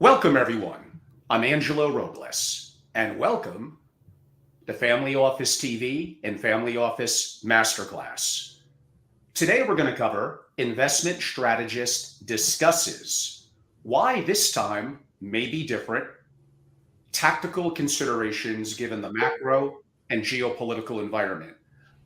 Welcome, everyone. I'm Angelo Robles, and welcome to Family Office TV and Family Office Masterclass. Today, we're going to cover Investment Strategist discusses why this time may be different, tactical considerations given the macro and geopolitical environment.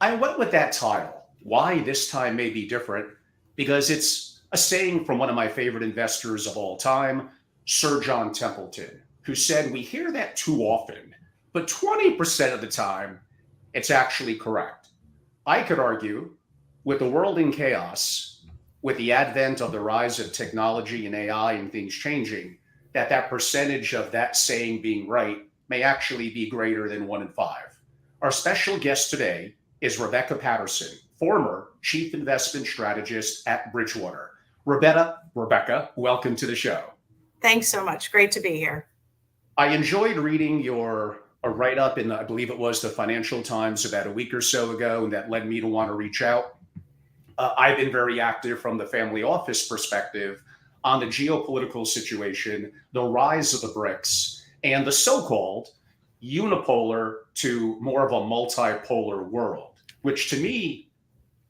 I went with that title, Why This Time May Be Different, because it's a saying from one of my favorite investors of all time, Sir John Templeton, who said, "We hear that too often, but 20% of the time, it's actually correct." I could argue, with the world in chaos, with the advent of the rise of technology and AI and things changing, that percentage of that saying being right may actually be greater than 1 in 5. Our special guest today is Patterson, former Chief Investment Strategist at Bridgewater. Rebecca, welcome to the show. Thanks so much. Great to be here. I enjoyed reading a write-up in, I believe it was the Financial Times about a week or so ago, and that led me to want to reach out. I've been very active from the family office perspective on the geopolitical situation, the rise of the BRICS, and the so-called unipolar to more of a multipolar world, which to me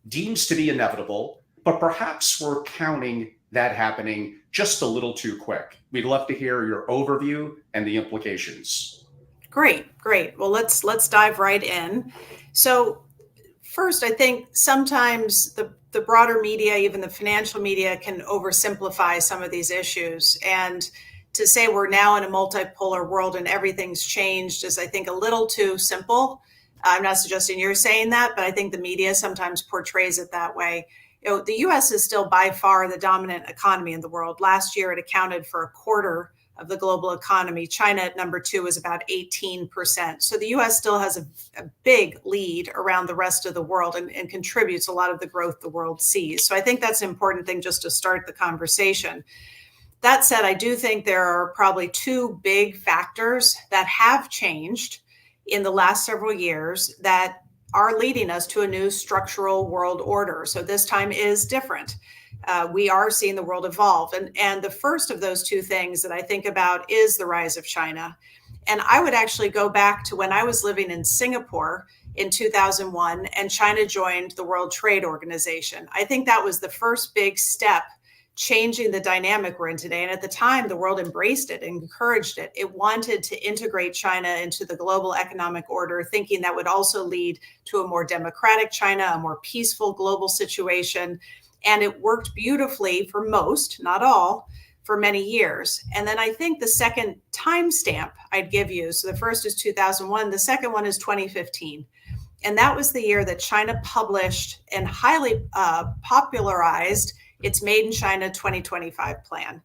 deems to be inevitable, but perhaps we're counting that happening just a little too quick. We'd love to hear your overview and the implications. Great. Well, let's dive right in. So first, I think sometimes the broader media, even the financial media, can oversimplify some of these issues. And to say we're now in a multipolar world and everything's changed is, I think, a little too simple. I'm not suggesting you're saying that, but I think the media sometimes portrays it that way. The U.S. is still by far the dominant economy in the world. Last year, it accounted for a quarter of the global economy. China at number 2 was about 18%. So the U.S. still has a big lead around the rest of the world and contributes a lot of the growth the world sees. So I think that's an important thing just to start the conversation. That said, I do think there are probably 2 big factors that have changed in the last several years that are leading us to a new structural world order. So this time is different. We are seeing the world evolve. And the first of those 2 things that I think about is the rise of China. And I would actually go back to when I was living in Singapore in 2001 and China joined the World Trade Organization. I think that was the first big step changing the dynamic we're in today. And at the time, the world embraced it, encouraged it. It wanted to integrate China into the global economic order, thinking that would also lead to a more democratic China, a more peaceful global situation. And it worked beautifully for most, not all, for many years. And then I think the second timestamp I'd give you, so the first is 2001, the second one is 2015. And that was the year that China published and highly popularized its Made in China 2025 plan.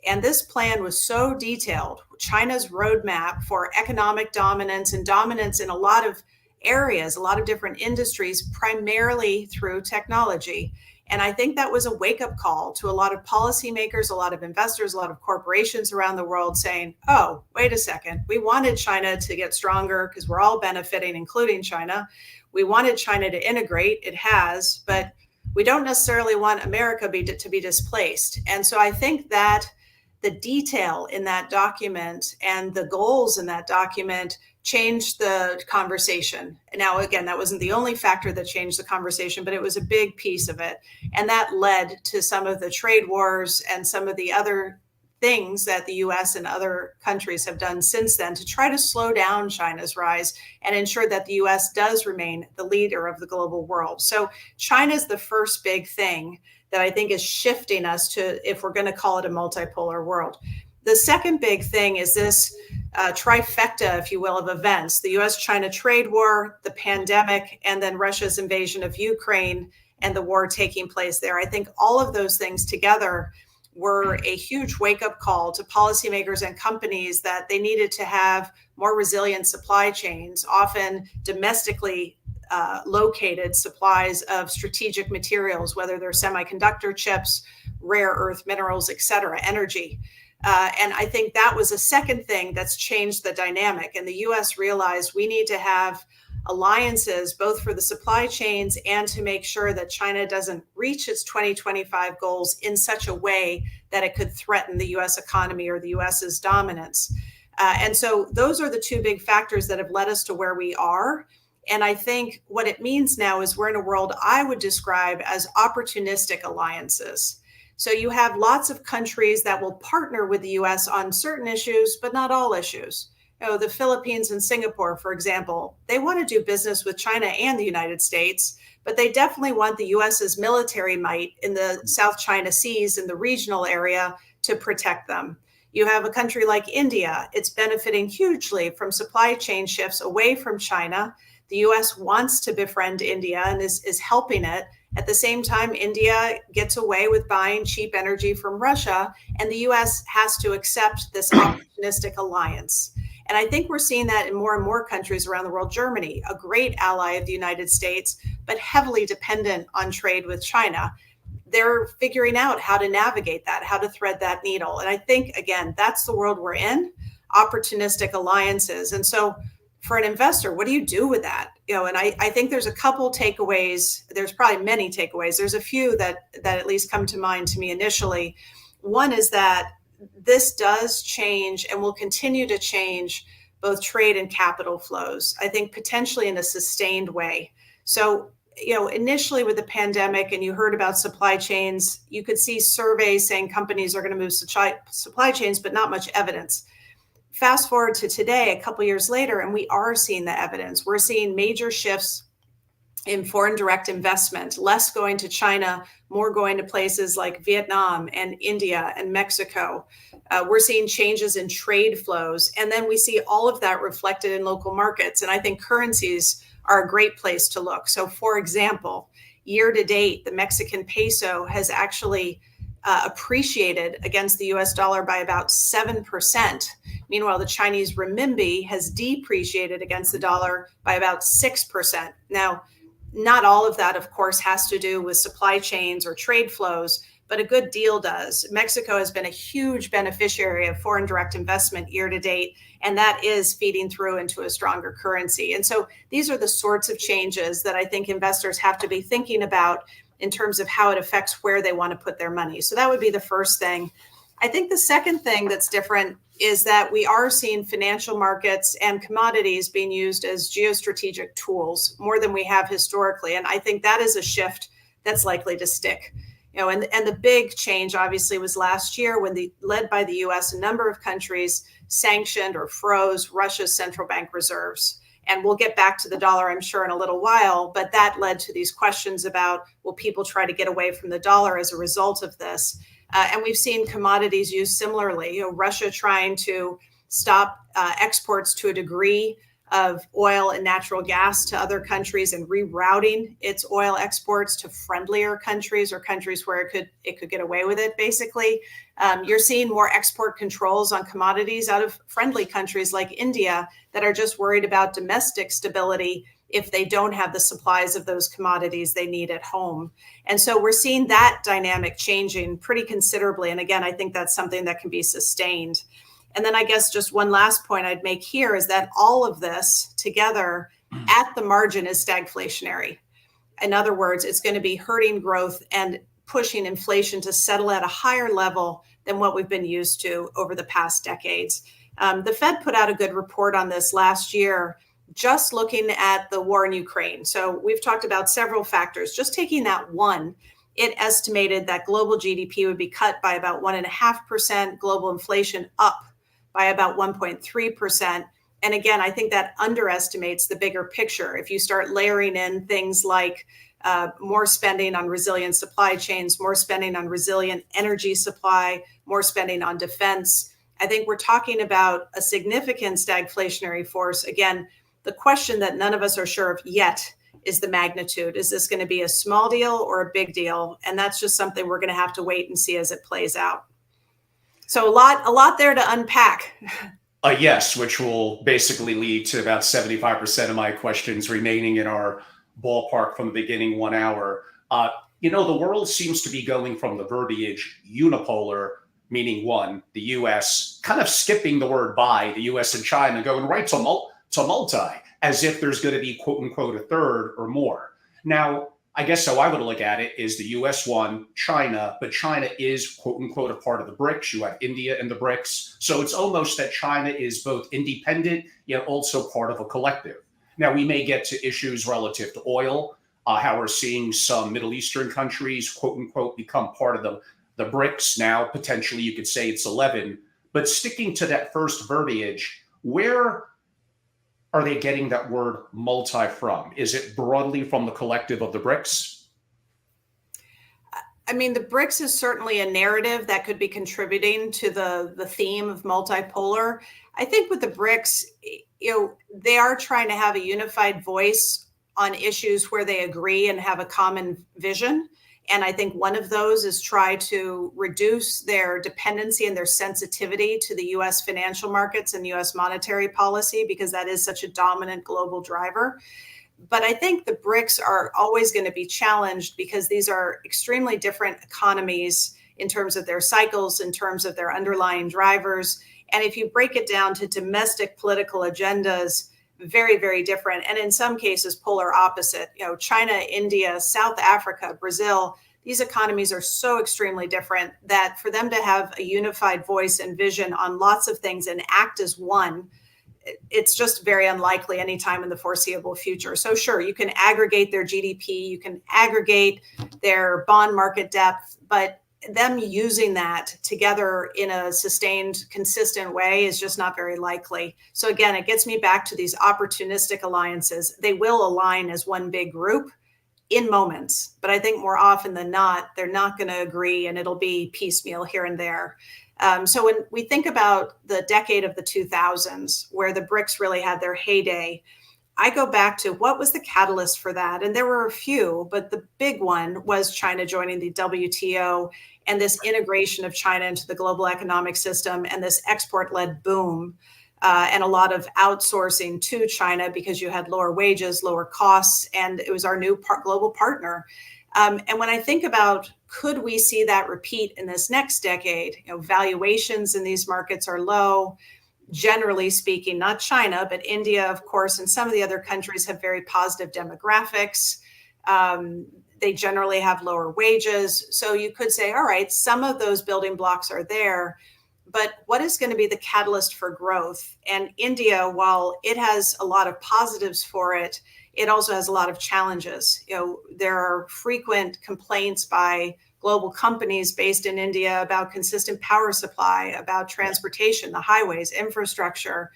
And this plan was so detailed, China's roadmap for economic dominance and dominance in a lot of areas, a lot of different industries, primarily through technology. And I think that was a wake-up call to a lot of policymakers, a lot of investors, a lot of corporations around the world saying, oh, wait a second, we wanted China to get stronger because we're all benefiting, including China. We wanted China to integrate, it has, but we don't necessarily want America to be displaced. And so I think that the detail in that document and the goals in that document changed the conversation. Now, again, that wasn't the only factor that changed the conversation, but it was a big piece of it. And that led to some of the trade wars and some of the other things that the US and other countries have done since then to try to slow down China's rise and ensure that the US does remain the leader of the global world. So China's the first big thing that I think is shifting us to, if we're going to call it a multipolar world. The second big thing is this trifecta, if you will, of events: the US-China trade war, the pandemic, and then Russia's invasion of Ukraine and the war taking place there. I think all of those things together were a huge wake-up call to policymakers and companies that they needed to have more resilient supply chains, often domestically located supplies of strategic materials, whether they're semiconductor chips, rare earth minerals, et cetera, energy. And I think that was a second thing that's changed the dynamic. And the US realized we need to have alliances, both for the supply chains and to make sure that China doesn't reach its 2025 goals in such a way that it could threaten the US economy or the US's dominance. And so those are the two big factors that have led us to where we are. And I think what it means now is we're in a world I would describe as opportunistic alliances. So you have lots of countries that will partner with the US on certain issues, but not all issues. The Philippines and Singapore, for example, they want to do business with China and the United States, but they definitely want the US's military might in the South China Seas in the regional area to protect them. You have a country like India. It's benefiting hugely from supply chain shifts away from China. The US wants to befriend India and is helping it. At the same time, India gets away with buying cheap energy from Russia, and the US has to accept this opportunistic alliance. And I think we're seeing that in more and more countries around the world. Germany, a great ally of the United States, but heavily dependent on trade with China. They're figuring out how to navigate that, how to thread that needle. And I think, again, that's the world we're in, opportunistic alliances. And so for an investor, what do you do with that? And I think there's a couple takeaways. There's probably many takeaways. There's a few that at least come to mind to me initially. One is that this does change and will continue to change both trade and capital flows, I think potentially in a sustained way. So, initially with the pandemic and you heard about supply chains, you could see surveys saying companies are going to move supply chains, but not much evidence. Fast forward to today, a couple years later, and we are seeing the evidence. We're seeing major shifts in foreign direct investment, less going to China, more going to places like Vietnam and India and Mexico. We're seeing changes in trade flows. And then we see all of that reflected in local markets. And I think currencies are a great place to look. So for example, year to date, the Mexican peso has actually appreciated against the US dollar by about 7%. Meanwhile, the Chinese renminbi has depreciated against the dollar by about 6%. Now, not all of that, of course, has to do with supply chains or trade flows, but a good deal does. Mexico has been a huge beneficiary of foreign direct investment year to date, and that is feeding through into a stronger currency. And so these are the sorts of changes that I think investors have to be thinking about in terms of how it affects where they want to put their money. So that would be the first thing. I think the second thing that's different is that we are seeing financial markets and commodities being used as geostrategic tools more than we have historically. And I think that is a shift that's likely to stick. And the big change obviously was last year when led by the US, a number of countries sanctioned or froze Russia's central bank reserves. And we'll get back to the dollar, I'm sure, in a little while, but that led to these questions about, will people try to get away from the dollar as a result of this? And we've seen commodities used similarly. Russia trying to stop exports to a degree of oil and natural gas to other countries and rerouting its oil exports to friendlier countries or countries where it could get away with it, basically. You're seeing more export controls on commodities out of friendly countries like India that are just worried about domestic stability if they don't have the supplies of those commodities they need at home. And so we're seeing that dynamic changing pretty considerably. And again, I think that's something that can be sustained. And then I guess just one last point I'd make here is that all of this together at the margin is stagflationary. In other words, it's going to be hurting growth and pushing inflation to settle at a higher level than what we've been used to over the past decades. The Fed put out a good report on this last year, just looking at the war in Ukraine. So we've talked about several factors. Just taking that one, it estimated that global GDP would be cut by about 1.5%, global inflation up by about 1.3%. And again, I think that underestimates the bigger picture. If you start layering in things like more spending on resilient supply chains, more spending on resilient energy supply, more spending on defense, I think we're talking about a significant stagflationary force. Again, the question that none of us are sure of yet is the magnitude. Is this going to be a small deal or a big deal? And that's just something we're going to have to wait and see as it plays out. So a lot there to unpack. Yes, which will basically lead to about 75% of my questions remaining in our ballpark from the beginning 1 hour. The world seems to be going from the verbiage unipolar, meaning one, the U.S., kind of skipping the word by, the U.S. and China, going right to to multi, as if there's going to be quote unquote a third or more. Now, I guess how I would look at it is the US won, China, but China is quote unquote a part of the BRICS. You have India in the BRICS. So it's almost that China is both independent, yet also part of a collective. Now, we may get to issues relative to oil, how we're seeing some Middle Eastern countries, quote unquote, become part of the BRICS. Now, potentially, you could say it's 11. But sticking to that first verbiage, where are they getting that word multi from? Is it broadly from the collective of the BRICS? I mean, the BRICS is certainly a narrative that could be contributing to the theme of multipolar. I think with the BRICS, they are trying to have a unified voice on issues where they agree and have a common vision. And I think one of those is try to reduce their dependency and their sensitivity to the US financial markets and US monetary policy, because that is such a dominant global driver. But I think the BRICS are always going to be challenged because these are extremely different economies in terms of their cycles, in terms of their underlying drivers. And if you break it down to domestic political agendas, very, very different. And in some cases, polar opposite. China, India, South Africa, Brazil, these economies are so extremely different that for them to have a unified voice and vision on lots of things and act as one, it's just very unlikely anytime in the foreseeable future. So sure, you can aggregate their GDP, you can aggregate their bond market depth, but them using that together in a sustained, consistent way is just not very likely. So again, it gets me back to these opportunistic alliances. They will align as one big group in moments, but I think more often than not, they're not going to agree and it'll be piecemeal here and there. So when we think about the decade of the 2000s, where the BRICS really had their heyday, I go back to what was the catalyst for that? And there were a few, but the big one was China joining the WTO and this integration of China into the global economic system and this export-led boom and a lot of outsourcing to China because you had lower wages, lower costs, and it was our new global partner. And when I think about, could we see that repeat in this next decade? Valuations in these markets are low. Generally speaking, not China, but India, of course, and some of the other countries have very positive demographics. They generally have lower wages. So you could say, all right, some of those building blocks are there, but what is going to be the catalyst for growth? And India, while it has a lot of positives for it, it also has a lot of challenges. There are frequent complaints by global companies based in India about consistent power supply, about transportation, the highways, infrastructure.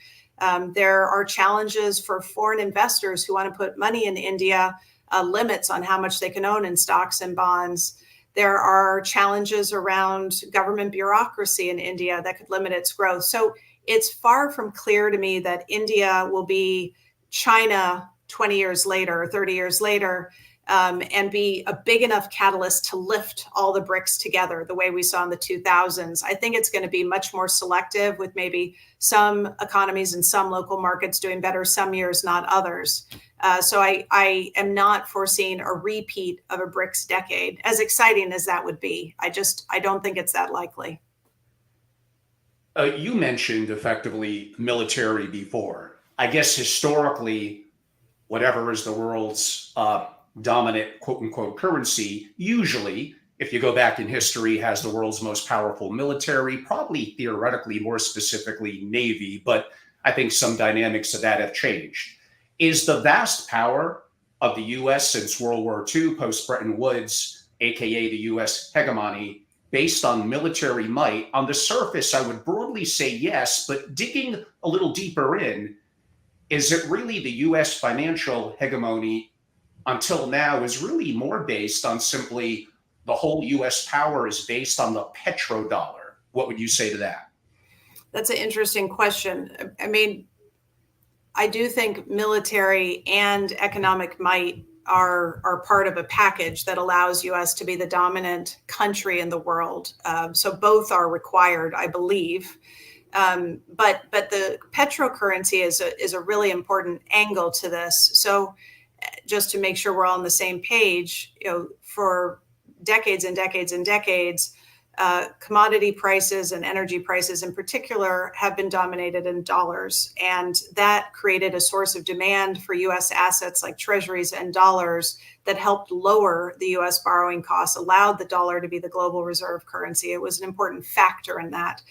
There are challenges for foreign investors who want to put money in India, limits on how much they can own in stocks and bonds. There are challenges around government bureaucracy in India that could limit its growth. So it's far from clear to me that India will be China 20 years later, 30 years later, and be a big enough catalyst to lift all the BRICS together the way we saw in the 2000s. I think it's going to be much more selective, with maybe some economies and some local markets doing better some years, not others. So I am not foreseeing a repeat of a BRICS decade, as exciting as that would be. I don't think it's that likely. You mentioned effectively military before. I guess historically, whatever is the world's dominant quote unquote currency, usually, if you go back in history, has the world's most powerful military, probably theoretically, more specifically, Navy. But I think some dynamics of that have changed. Is the vast power of the US since World War II, post Bretton Woods, AKA the US hegemony, based on military might? On the surface, I would broadly say yes, but digging a little deeper in, is it really the US financial hegemony until now is really more based on simply the whole US power is based on the petrodollar? What would you say to that? That's an interesting question. I mean, I do think military and economic might are part of a package that allows US to be the dominant country in the world. So both are required, I believe. But the petrocurrency is a really important angle to this. So just to make sure we're all on the same page, for decades and decades and decades, commodity prices and energy prices in particular have been dominated in dollars. And that created a source of demand for US assets like treasuries and dollars that helped lower the US borrowing costs, allowed the dollar to be the global reserve currency. It was an important factor in that.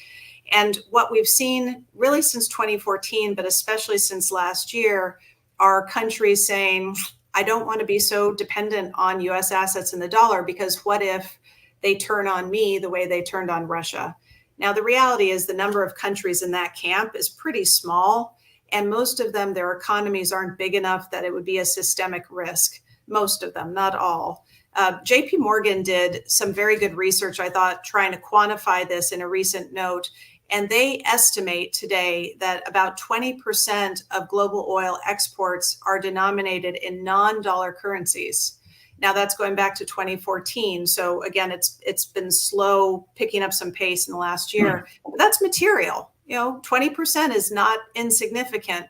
And what we've seen really since 2014, but especially since last year, are countries saying, I don't want to be so dependent on US assets in the dollar, because what if they turn on me the way they turned on Russia? Now, the reality is the number of countries in that camp is pretty small, and most of them, their economies aren't big enough that it would be a systemic risk. Most of them, not all. JP Morgan did some very good research, I thought, trying to quantify this in a recent note. And they estimate today that about 20% of global oil exports are denominated in non-dollar currencies. Now that's going back to 2014. So again, it's been slow picking up some pace in the last year. But that's material. 20% is not insignificant.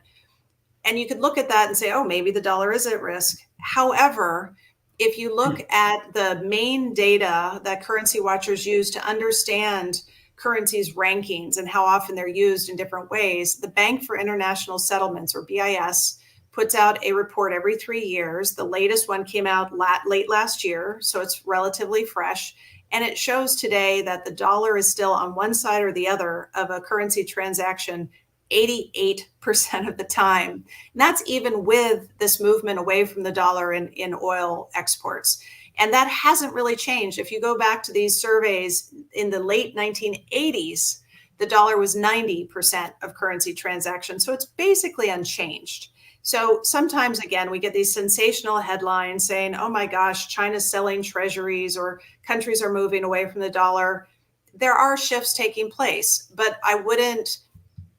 And you could look at that and say, oh, maybe the dollar is at risk. However, if you look at the main data that currency watchers use to understand currencies rankings and how often they're used in different ways, the Bank for International Settlements, or BIS, puts out a report every 3 years. The latest one came out late last year, so it's relatively fresh. And it shows today that the dollar is still on one side or the other of a currency transaction 88% of the time. And that's even with this movement away from the dollar in oil exports. And that hasn't really changed. If you go back to these surveys in the late 1980s, the dollar was 90% of currency transactions. So it's basically unchanged. So sometimes, again, we get these sensational headlines saying, oh my gosh, China's selling treasuries or countries are moving away from the dollar. There are shifts taking place, but I wouldn't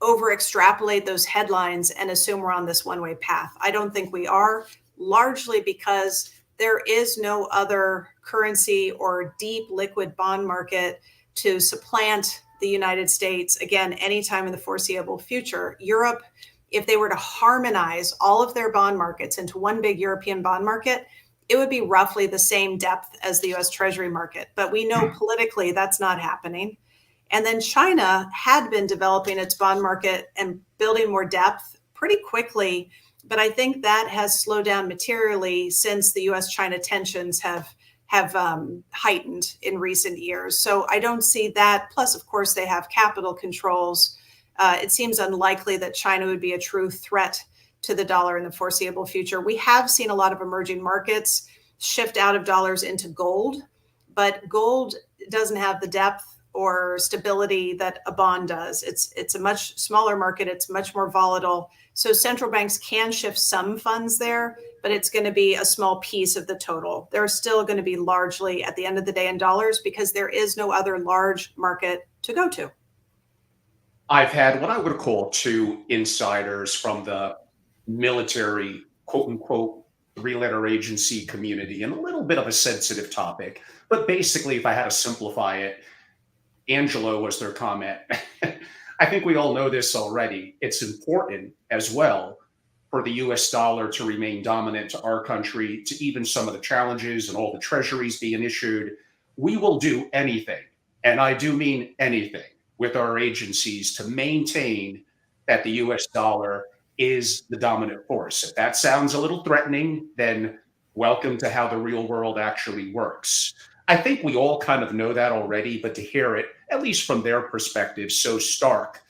over extrapolate those headlines and assume we're on this one-way path. I don't think we are, largely because there is no other currency or deep liquid bond market to supplant the United States, again, anytime in the foreseeable future. Europe, if they were to harmonize all of their bond markets into one big European bond market, it would be roughly the same depth as the US Treasury market. But we know politically that's not happening. And then China had been developing its bond market and building more depth pretty quickly. But I think that has slowed down materially since the US-China tensions have heightened in recent years. So I don't see that. Plus, of course, they have capital controls. It seems unlikely that China would be a true threat to the dollar in the foreseeable future. We have seen a lot of emerging markets shift out of dollars into gold, but gold doesn't have the depth or stability that a bond does. It's a much smaller market. It's much more volatile. So central banks can shift some funds there, but it's going to be a small piece of the total. They're still going to be largely, at the end of the day, in dollars because there is no other large market to go to. I've had what I would call two insiders from the military, quote unquote, three-letter agency community, and a little bit of a sensitive topic. But basically, if I had to simplify it, Angelo was their comment. I think we all know this already. It's important as well for the US dollar to remain dominant to our country, to even some of the challenges and all the treasuries being issued. We will do anything, and I do mean anything, with our agencies to maintain that the US dollar is the dominant force. If that sounds a little threatening, then welcome to how the real world actually works. I think we all kind of know that already, but to hear it, at least from their perspective, so stark.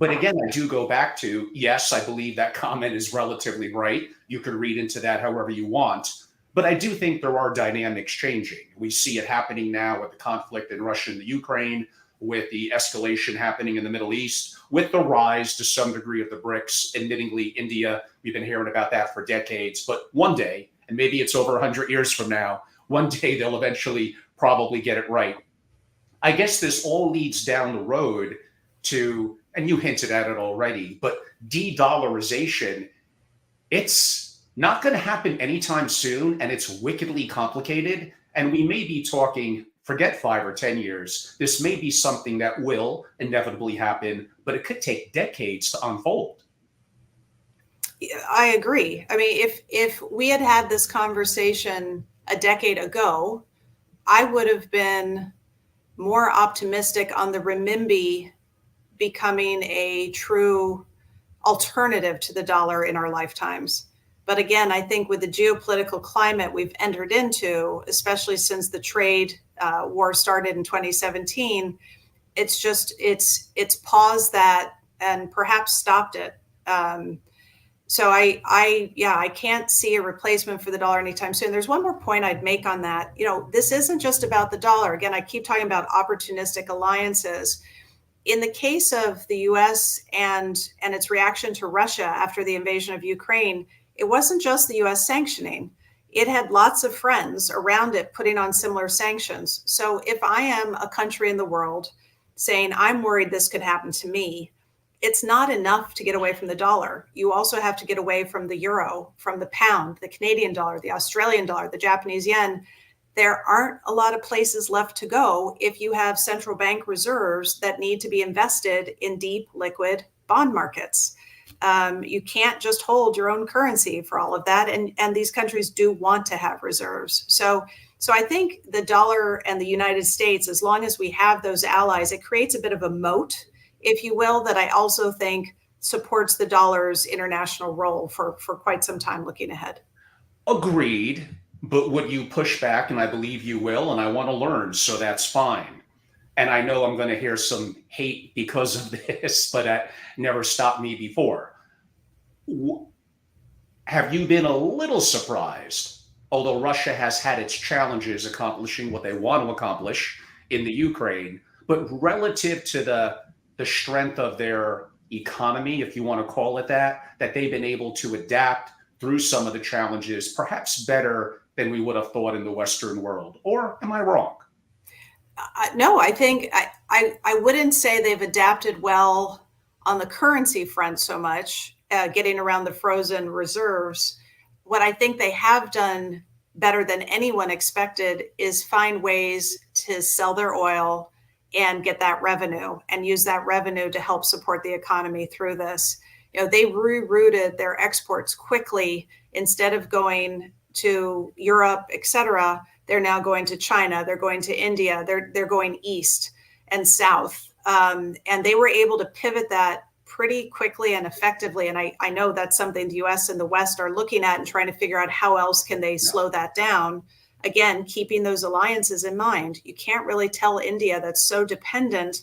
But again, I do go back to, yes, I believe that comment is relatively right. You could read into that however you want. But I do think there are dynamics changing. We see it happening now with the conflict in Russia and the Ukraine, with the escalation happening in the Middle East, with the rise to some degree of the BRICS, admittingly India. We've been hearing about that for decades. But one day, and maybe it's over 100 years from now, one day they'll eventually probably get it right. I guess this all leads down the road to, and you hinted at it already, but de-dollarization, it's not going to happen anytime soon, and it's wickedly complicated. And we may be talking, forget 5 or 10 years, this may be something that will inevitably happen, but it could take decades to unfold. I agree. I mean, if we had had this conversation a decade ago, I would have been more optimistic on the renminbi becoming a true alternative to the dollar in our lifetimes. But again, I think with the geopolitical climate we've entered into, especially since the trade war started in 2017, it's paused that and perhaps stopped it. So I can't see a replacement for the dollar anytime soon. There's one more point I'd make on that. This isn't just about the dollar. Again, I keep talking about opportunistic alliances. In the case of the US and its reaction to Russia after the invasion of Ukraine, it wasn't just the US sanctioning. It had lots of friends around it putting on similar sanctions. So if I am a country in the world saying, I'm worried this could happen to me, it's not enough to get away from the dollar. You also have to get away from the euro, from the pound, the Canadian dollar, the Australian dollar, the Japanese yen. There aren't a lot of places left to go if you have central bank reserves that need to be invested in deep liquid bond markets. You can't just hold your own currency for all of that. And these countries do want to have reserves. So I think the dollar and the United States, as long as we have those allies, it creates a bit of a moat, if you will, that I also think supports the dollar's international role for quite some time looking ahead. Agreed. But would you push back? And I believe you will. And I want to learn. So that's fine. And I know I'm going to hear some hate because of this, but that never stopped me before. Have you been a little surprised, although Russia has had its challenges accomplishing what they want to accomplish in the Ukraine, but relative to the strength of their economy, if you want to call it that they've been able to adapt through some of the challenges, perhaps better than we would have thought in the Western world? Or am I wrong? No, I think I wouldn't say they've adapted well on the currency front so much, getting around the frozen reserves. What I think they have done better than anyone expected is find ways to sell their oil and get that revenue and use that revenue to help support the economy through this. They rerouted their exports quickly. Instead of going to Europe, et cetera, they're now going to China, they're going to India, they're going east and south. And they were able to pivot that pretty quickly and effectively. And I know that's something the US and the West are looking at and trying to figure out how else can they slow that down. Again, keeping those alliances in mind. You can't really tell India, that's so dependent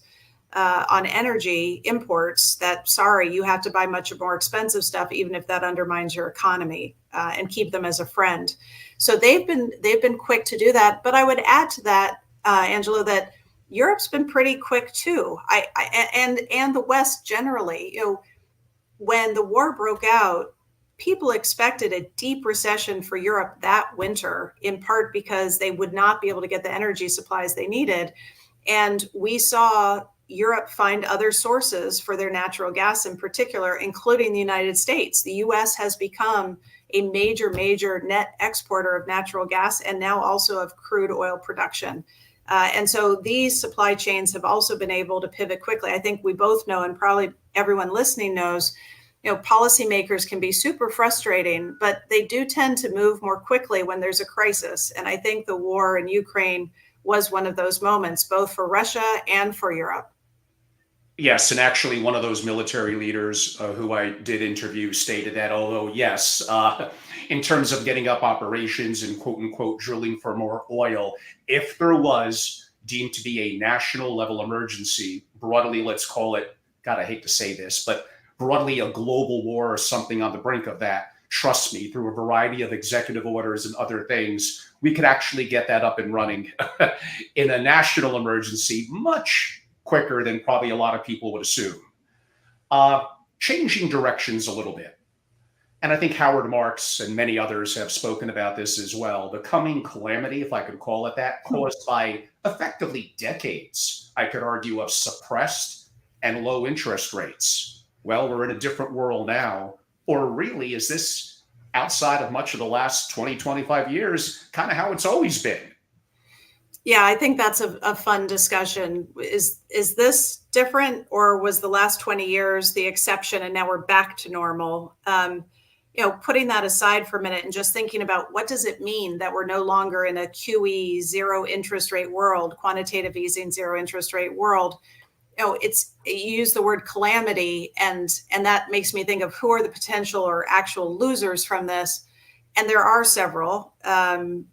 on energy imports, that sorry, you have to buy much more expensive stuff, even if that undermines your economy, and keep them as a friend. So they've been quick to do that. But I would add to that, Angela, that Europe's been pretty quick too. And the West generally. When the war broke out, people expected a deep recession for Europe that winter, in part because they would not be able to get the energy supplies they needed. And we saw Europe find other sources for their natural gas in particular, including the United States. The US has become a major net exporter of natural gas and now also of crude oil production. And so these supply chains have also been able to pivot quickly. I think we both know, and probably everyone listening knows, policymakers can be super frustrating, but they do tend to move more quickly when there's a crisis. And I think the war in Ukraine was one of those moments, both for Russia and for Europe. Yes, and actually, one of those military leaders who I did interview stated that although, yes, in terms of getting up operations and quote unquote drilling for more oil, if there was deemed to be a national level emergency, broadly, let's call it, God, I hate to say this, but broadly a global war or something on the brink of that, trust me, through a variety of executive orders and other things, we could actually get that up and running in a national emergency much quicker than probably a lot of people would assume. Changing directions a little bit. And I think Howard Marks and many others have spoken about this as well. The coming calamity, if I could call it that, caused by effectively decades, I could argue, of suppressed and low interest rates. Well, we're in a different world now. Or really, is this outside of much of the last 20, 25 years, kind of how it's always been? Yeah, I think that's a fun discussion. Is this different, or was the last 20 years the exception and now we're back to normal? putting that aside for a minute and just thinking about what does it mean that we're no longer in a QE zero interest rate world, quantitative easing zero interest rate world. You use the word calamity, and that makes me think of who are the potential or actual losers from this. And there are several.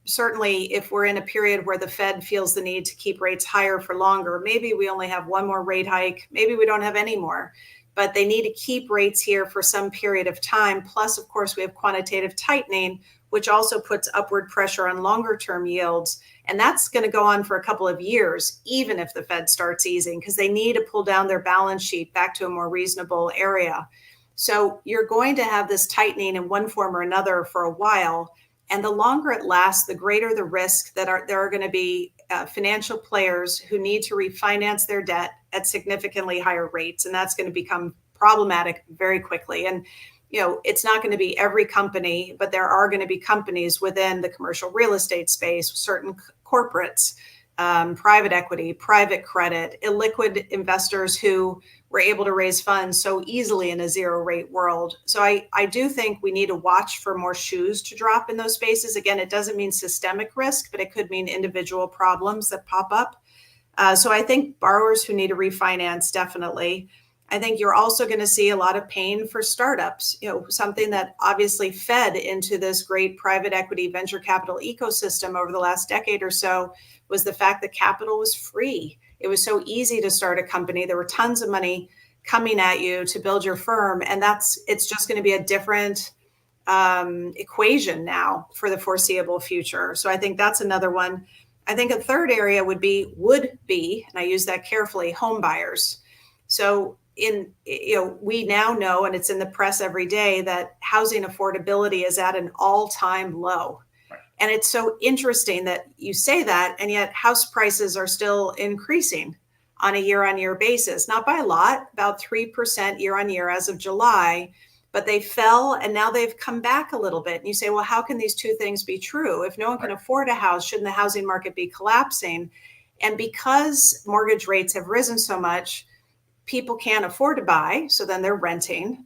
Certainly, if we're in a period where the Fed feels the need to keep rates higher for longer, maybe we only have one more rate hike, maybe we don't have any more, but they need to keep rates here for some period of time. Plus, of course, we have quantitative tightening, which also puts upward pressure on longer term yields. And that's going to go on for a couple of years, even if the Fed starts easing, because they need to pull down their balance sheet back to a more reasonable area. So you're going to have this tightening in one form or another for a while. And the longer it lasts, the greater the risk that there are going to be financial players who need to refinance their debt at significantly higher rates. And that's going to become problematic very quickly. And it's not going to be every company, but there are going to be companies within the commercial real estate space, certain corporates, private equity, private credit, illiquid investors who were able to raise funds so easily in a zero rate world. So I do think we need to watch for more shoes to drop in those spaces. Again, it doesn't mean systemic risk, but it could mean individual problems that pop up. So I think borrowers who need to refinance, definitely. I think you're also going to see a lot of pain for startups, something that obviously fed into this great private equity venture capital ecosystem over the last decade or so was the fact that capital was free. It was so easy to start a company. There were tons of money coming at you to build your firm. And it's just going to be a different equation now for the foreseeable future. So I think that's another one. I think a third area would be, and I use that carefully, home buyers. So we now know, and it's in the press every day, that housing affordability is at an all-time low. Right. And it's so interesting that you say that, and yet house prices are still increasing on a year-on-year basis, not by a lot, about 3% year-on-year as of July, but they fell and now they've come back a little bit. And you say, well, how can these two things be true? If no one can afford a house, shouldn't the housing market be collapsing? And because mortgage rates have risen so much, people can't afford to buy, so then they're renting.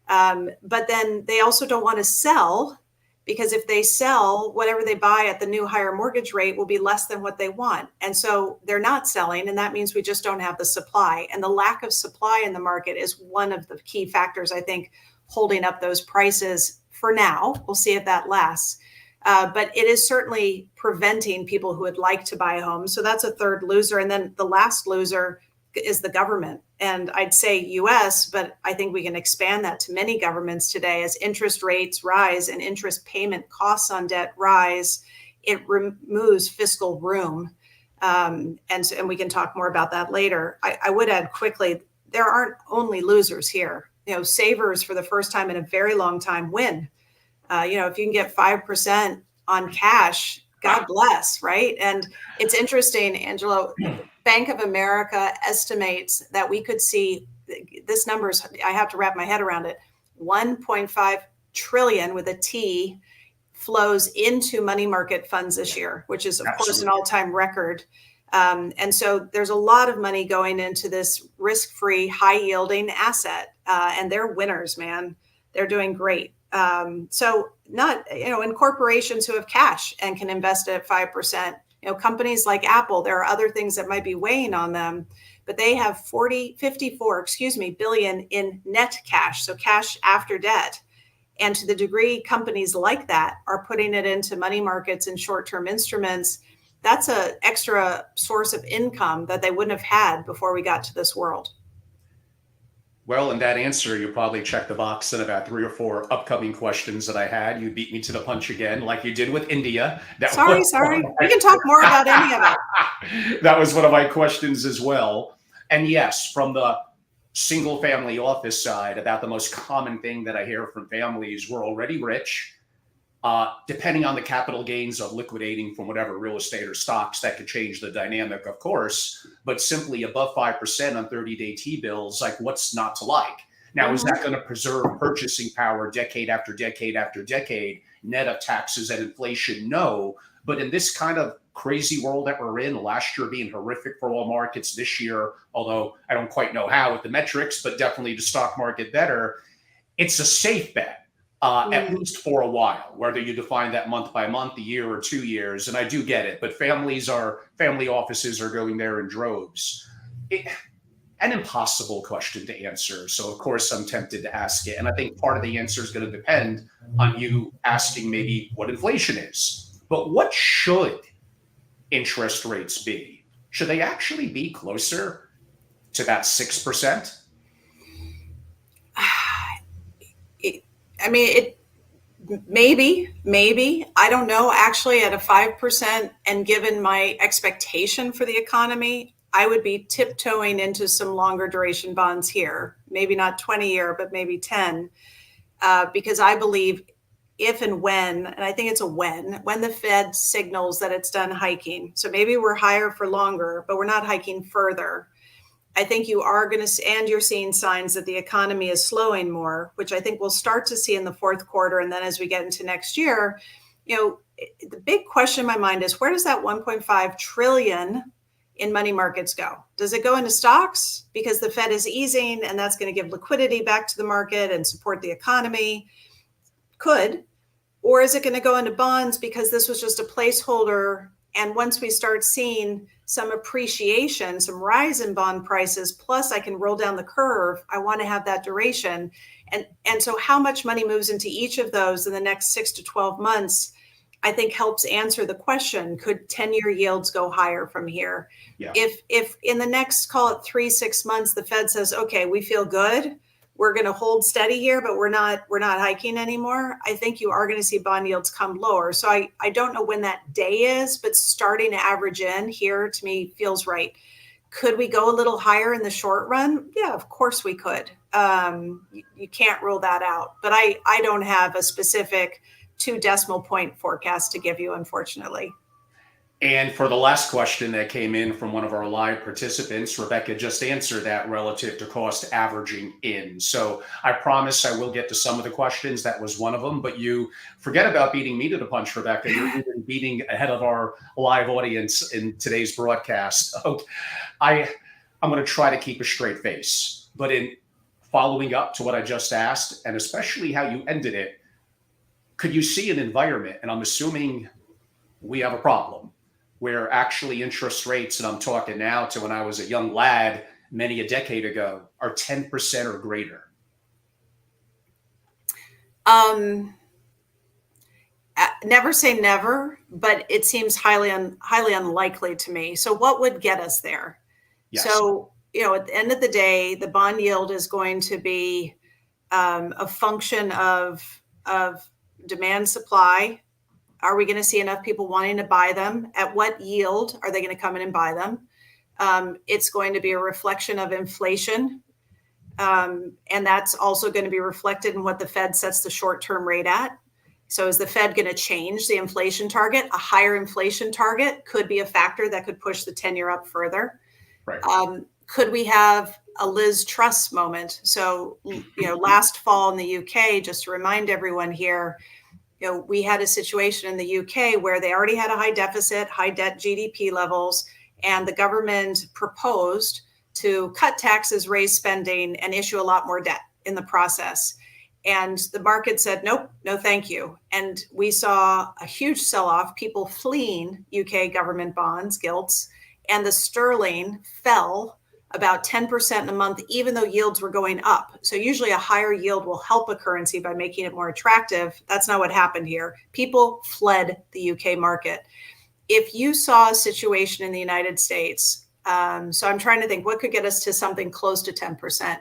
But then they also don't want to sell, because if they sell, whatever they buy at the new higher mortgage rate will be less than what they want. And so they're not selling, and that means we just don't have the supply. And the lack of supply in the market is one of the key factors, I think, holding up those prices for now. We'll see if that lasts. But it is certainly preventing people who would like to buy a home. So that's a third loser. And then the last loser is the government. And I'd say US, but I think we can expand that to many governments today. As interest rates rise and interest payment costs on debt rise, it removes fiscal room. And we can talk more about that later. I would add quickly, there aren't only losers here. Savers for the first time in a very long time win. If you can get 5% on cash, God bless, right? And it's interesting, Angelo, Bank of America estimates that we could see, this number's, I have to wrap my head around it, 1.5 trillion with a T flows into money market funds this year, which is, of course, an all-time record. And so there's a lot of money going into this risk-free, high-yielding asset. And they're winners, man. They're doing great. So not, in corporations who have cash and can invest it at 5%, companies like Apple, there are other things that might be weighing on them, but they have 54 billion in net cash. So cash after debt. And to the degree companies like that are putting it into money markets and short-term instruments, that's an extra source of income that they wouldn't have had before we got to this world. Well, in that answer, you probably checked the box in about 3 or 4 upcoming questions that I had. You beat me to the punch again, like you did with India. Sorry. We can talk more about any of it. That was one of my questions as well. And yes, from the single family office side, about the most common thing that I hear from families, we're already rich. Depending on the capital gains of liquidating from whatever real estate or stocks, that could change the dynamic, of course, but simply above 5% on 30-day T-bills, like what's not to like? Now, is that going to preserve purchasing power decade after decade after decade, net of taxes and inflation? No. But in this kind of crazy world that we're in, last year being horrific for all markets, this year, although I don't quite know how with the metrics, but definitely the stock market better, it's a safe bet. at least for a while, whether you define that month by month, a year or 2 years. And I do get it, but family offices are going there in droves. An impossible question to answer. So of course I'm tempted to ask it. And I think part of the answer is going to depend on you asking maybe what inflation is. But what should interest rates be? Should they actually be closer to that 6%? Maybe. I don't know. Actually, at a 5%, and given my expectation for the economy, I would be tiptoeing into some longer duration bonds here. Maybe not 20-year, but maybe 10, because I believe if and when, and I think it's a when the Fed signals that it's done hiking. So maybe we're higher for longer, but we're not hiking further. I think you are going to, and you're seeing signs that the economy is slowing more, which I think we'll start to see in the fourth quarter. And then as we get into next year, the big question in my mind is, where does that 1.5 trillion in money markets go? Does it go into stocks because the Fed is easing and that's going to give liquidity back to the market and support the economy? Could. Or is it going to go into bonds because this was just a placeholder? And once we start seeing some appreciation, some rise in bond prices, plus I can roll down the curve, I want to have that duration. And so how much money moves into each of those in the next 6 to 12 months, I think helps answer the question, could 10-year yields go higher from here? Yeah. If in the next, call it 3-6 months, the Fed says, okay, we feel good, we're going to hold steady here, but we're not hiking anymore, I think you are going to see bond yields come lower. So I don't know when that day is, but starting to average in here to me feels right. Could we go a little higher in the short run? Yeah, of course we could. You can't rule that out. But I don't have a specific 2 decimal point forecast to give you, unfortunately. And for the last question that came in from one of our live participants, Rebecca just answered that relative to cost averaging in. So I promise I will get to some of the questions. That was one of them. But you forget about beating me to the punch, Rebecca. You're even beating ahead of our live audience in today's broadcast. Okay. I'm going to try to keep a straight face. But in following up to what I just asked, and especially how you ended it, could you see an environment, and I'm assuming we have a problem, where actually interest rates, and I'm talking now to when I was a young lad many a decade ago, are 10% or greater? Never say never, but it seems highly unlikely to me. So what would get us there? Yes. So, at the end of the day, the bond yield is going to be a function of demand supply. Are we going to see enough people wanting to buy them? At what yield are they going to come in and buy them? It's going to be a reflection of inflation. And that's also going to be reflected in what the Fed sets the short-term rate at. So is the Fed going to change the inflation target? A higher inflation target could be a factor that could push the 10-year up further. Right. Could we have a Liz Truss moment? So, last fall in the UK, just to remind everyone here, we had a situation in the UK where they already had a high deficit, high debt GDP levels, and the government proposed to cut taxes, raise spending, and issue a lot more debt in the process. And the market said, nope, no, thank you. And we saw a huge sell-off, people fleeing UK government bonds, gilts, and the sterling fell about 10% in a month, even though yields were going up. So usually a higher yield will help a currency by making it more attractive. That's not what happened here. People fled the UK market. If you saw a situation in the United States, so I'm trying to think what could get us to something close to 10%.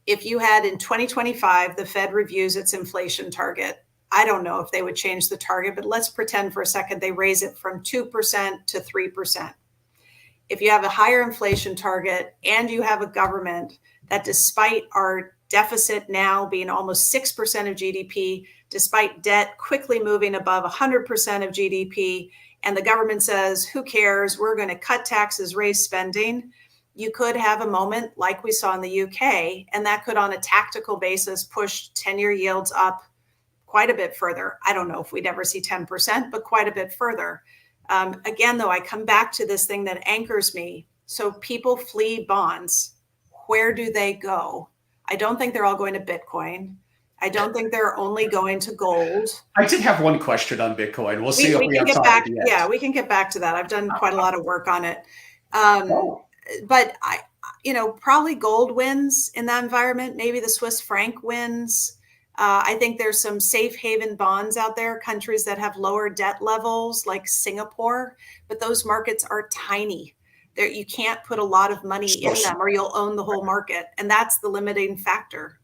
If you had in 2025, the Fed reviews its inflation target. I don't know if they would change the target, but let's pretend for a second they raise it from 2% to 3%. If you have a higher inflation target and you have a government that, despite our deficit now being almost 6% of GDP, despite debt quickly moving above 100% of GDP, and the government says, who cares, we're going to cut taxes, raise spending, you could have a moment like we saw in the UK, and that could, on a tactical basis, push 10-year yields up quite a bit further. I don't know if we'd ever see 10%, but quite a bit further. Again, though, I come back to this thing that anchors me. So people flee bonds. Where do they go? I don't think they're all going to Bitcoin. I don't think they're only going to gold. I did have one question on Bitcoin. We'll see if we can have get time back. at the end. Yeah, we can get back to that. I've done quite a lot of work on it. But probably gold wins in that environment. Maybe the Swiss franc wins. I think there's some safe haven bonds out there, countries that have lower debt levels like Singapore, but those markets are tiny. You can't put a lot of money in them or you'll own the whole market. And that's the limiting factor.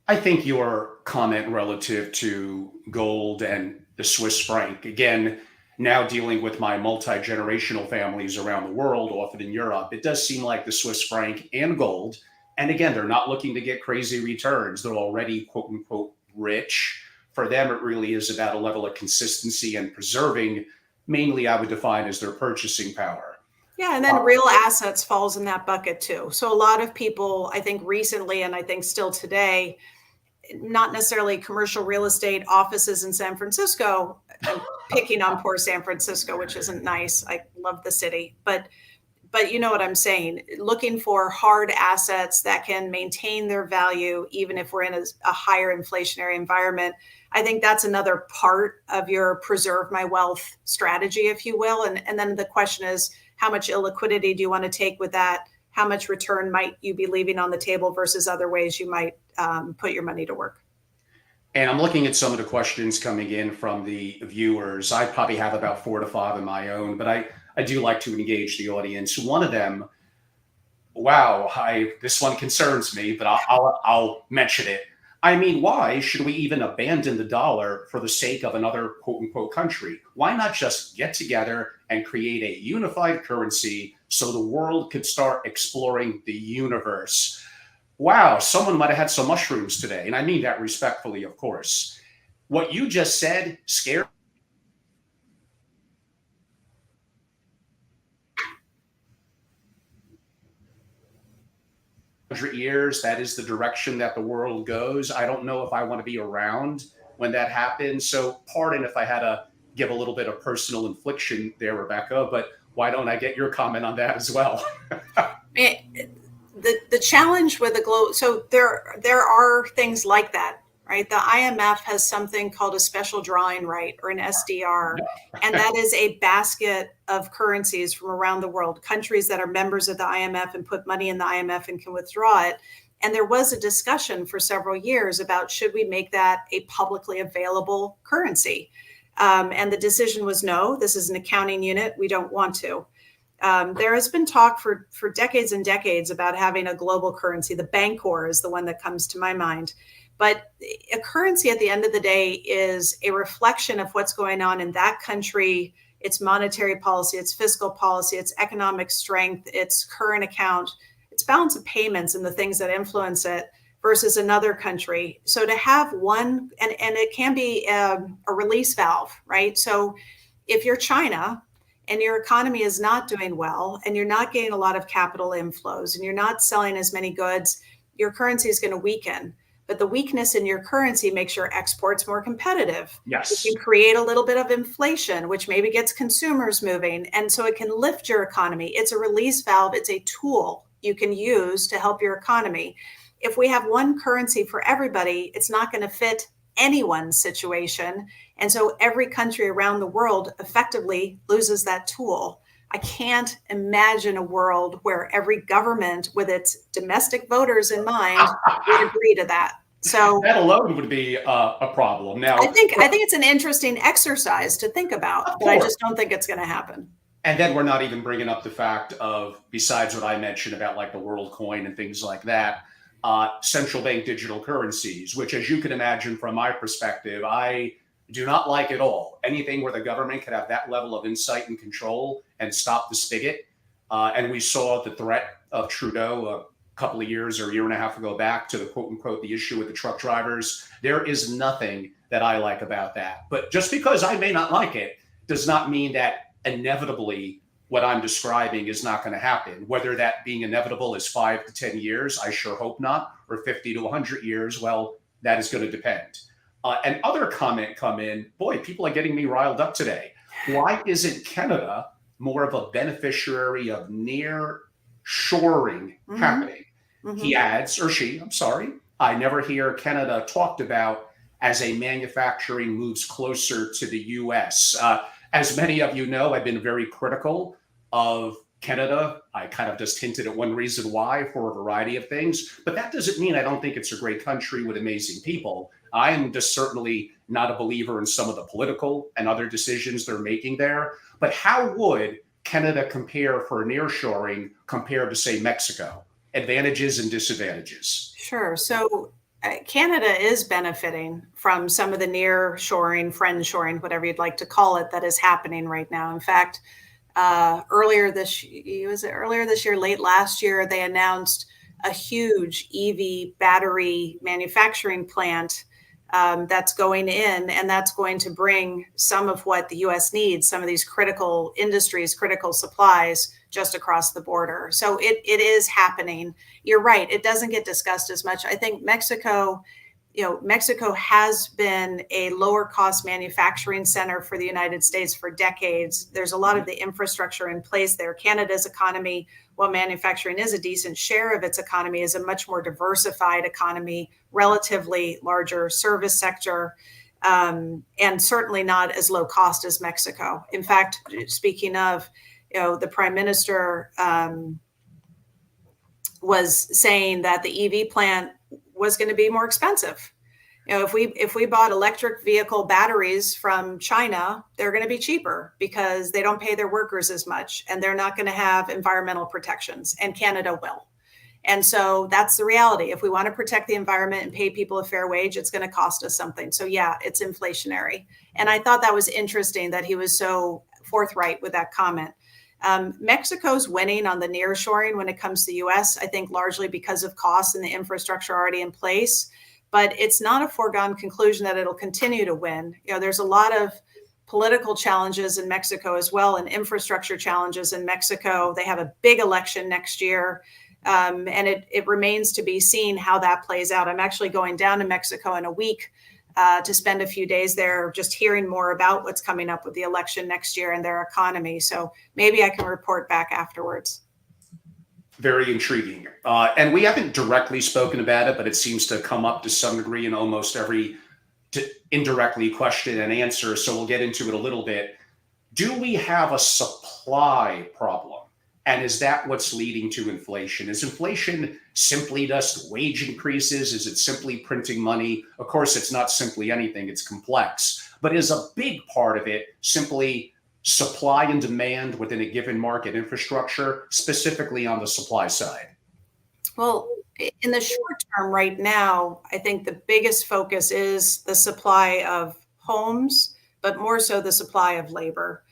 I think your comment relative to gold and the Swiss franc, again, now dealing with my multi-generational families around the world, often in Europe, it does seem like the Swiss franc and gold, and again, they're not looking to get crazy returns. They're already, quote unquote, rich. For them, it really is about a level of consistency and preserving, mainly I would define as their purchasing power. Yeah, and then real assets falls in that bucket too. So a lot of people, I think recently, and I think still today, not necessarily commercial real estate offices in San Francisco. I'm picking on poor San Francisco, which isn't nice. I love the city, but you know what I'm saying, looking for hard assets that can maintain their value, even if we're in a higher inflationary environment. I think that's another part of your preserve my wealth strategy, if you will. And then the question is, how much illiquidity do you want to take with that? How much return might you be leaving on the table versus other ways you might put your money to work? And I'm looking at some of the questions coming in from the viewers. I probably have about 4 to 5 of my own, but I do like to engage the audience. One of them, wow, this one concerns me, but I'll mention it. I mean, why should we even abandon the dollar for the sake of another quote unquote country? Why not just get together and create a unified currency so the world could start exploring the universe? Wow, someone might have had some mushrooms today. And I mean that respectfully, of course. What you just said scared 100 years. That is the direction that the world goes. I don't know if I want to be around when that happens. So pardon if I had to give a little bit of personal infliction there, Rebecca, but why don't I get your comment on that as well? The challenge with the globe, so there are things like that, right? The IMF has something called a special drawing right, or an SDR, and that is a basket of currencies from around the world, countries that are members of the IMF and put money in the IMF and can withdraw it. And there was a discussion for several years about, should we make that a publicly available currency? And the decision was no, this is an accounting unit, we don't want to. There has been talk for decades and decades about having a global currency. The Bancor is the one that comes to my mind. But a currency at the end of the day is a reflection of what's going on in that country, its monetary policy, its fiscal policy, its economic strength, its current account, its balance of payments and the things that influence it versus another country. So to have one, and it can be a release valve, right? So if you're China, and your economy is not doing well, and you're not getting a lot of capital inflows, and you're not selling as many goods, your currency is going to weaken. But the weakness in your currency makes your exports more competitive. Yes. You create a little bit of inflation, which maybe gets consumers moving. And so it can lift your economy. It's a release valve. It's a tool you can use to help your economy. If we have one currency for everybody, it's not going to fit anyone's situation. And so every country around the world effectively loses that tool. I can't imagine a world where every government with its domestic voters in mind would agree to that. So that alone would be a problem. Now, I think it's an interesting exercise to think about, but I just don't think it's going to happen. And then we're not even bringing up the fact of, besides what I mentioned about like the world coin and things like that, central bank digital currencies, which, as you can imagine from my perspective, I do not like at all. Anything where the government could have that level of insight and control and stop the spigot. And we saw the threat of Trudeau a couple of years or a year and a half ago back to the quote unquote, the issue with the truck drivers. There is nothing that I like about that. But just because I may not like it does not mean that inevitably what I'm describing is not going to happen. Whether that being inevitable is 5 to 10 years, I sure hope not, or 50 to 100 years, well, that is going to depend. And other comment come in, boy, people are getting me riled up today. Why isn't Canada more of a beneficiary of near shoring happening? He adds, or she, I'm sorry, I never hear Canada talked about as a manufacturing moves closer to the US. As many of you know, I've been very critical of Canada. I kind of just hinted at one reason why for a variety of things, but that doesn't mean I don't think it's a great country with amazing people. I am just certainly not a believer in some of the political and other decisions they're making there. But how would Canada compare for nearshoring compared to, say, Mexico? Advantages and disadvantages. Sure. So Canada is benefiting from some of the near-shoring, friend-shoring, whatever you'd like to call it, that is happening right now. In fact, earlier this year, late last year, they announced a huge EV battery manufacturing plant that's going in, and that's going to bring some of what the U.S. needs, some of these critical industries, critical supplies, just across the border. So it is happening. You're right. It doesn't get discussed as much. I think Mexico has been a lower cost manufacturing center for the United States for decades. There's a lot of the infrastructure in place there. Canada's economy, while manufacturing is a decent share of its economy, is a much more diversified economy, relatively larger service sector, and certainly not as low cost as Mexico. In fact, speaking of, the Prime Minister was saying that the EV plant was going to be more expensive. If we bought electric vehicle batteries from China, they're going to be cheaper because they don't pay their workers as much, and they're not going to have environmental protections, and Canada will. And so that's the reality. If we want to protect the environment and pay people a fair wage, it's going to cost us something. So yeah, it's inflationary. And I thought that was interesting that he was so forthright with that comment. Mexico's winning on the nearshoring when it comes to the U.S., I think largely because of costs and the infrastructure already in place. But it's not a foregone conclusion that it'll continue to win. There's a lot of political challenges in Mexico as well, and infrastructure challenges in Mexico. They have a big election next year, and it remains to be seen how that plays out. I'm actually going down to Mexico in a week to spend a few days there, just hearing more about what's coming up with the election next year and their economy. So maybe I can report back afterwards. Very intriguing. And we haven't directly spoken about it, but it seems to come up to some degree in almost every indirectly question and answer. So we'll get into it a little bit. Do we have a supply problem? And is that what's leading to inflation? Is inflation simply just wage increases? Is it simply printing money? Of course, it's not simply anything, it's complex. But is a big part of it simply supply and demand within a given market infrastructure, specifically on the supply side? Well, in the short term right now, I think the biggest focus is the supply of homes, but more so the supply of labor.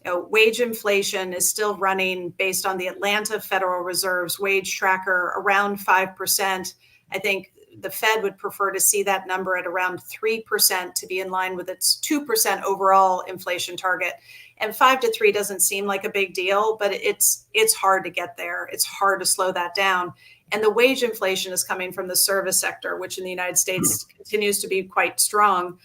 Wage inflation is still running, based on the Atlanta Federal Reserve's wage tracker, around 5%. I think the Fed would prefer to see that number at around 3% to be in line with its 2% overall inflation target. And 5 to 3 doesn't seem like a big deal, but it's hard to get there. It's hard to slow that down. And the wage inflation is coming from the service sector, which in the United States continues to be quite strong.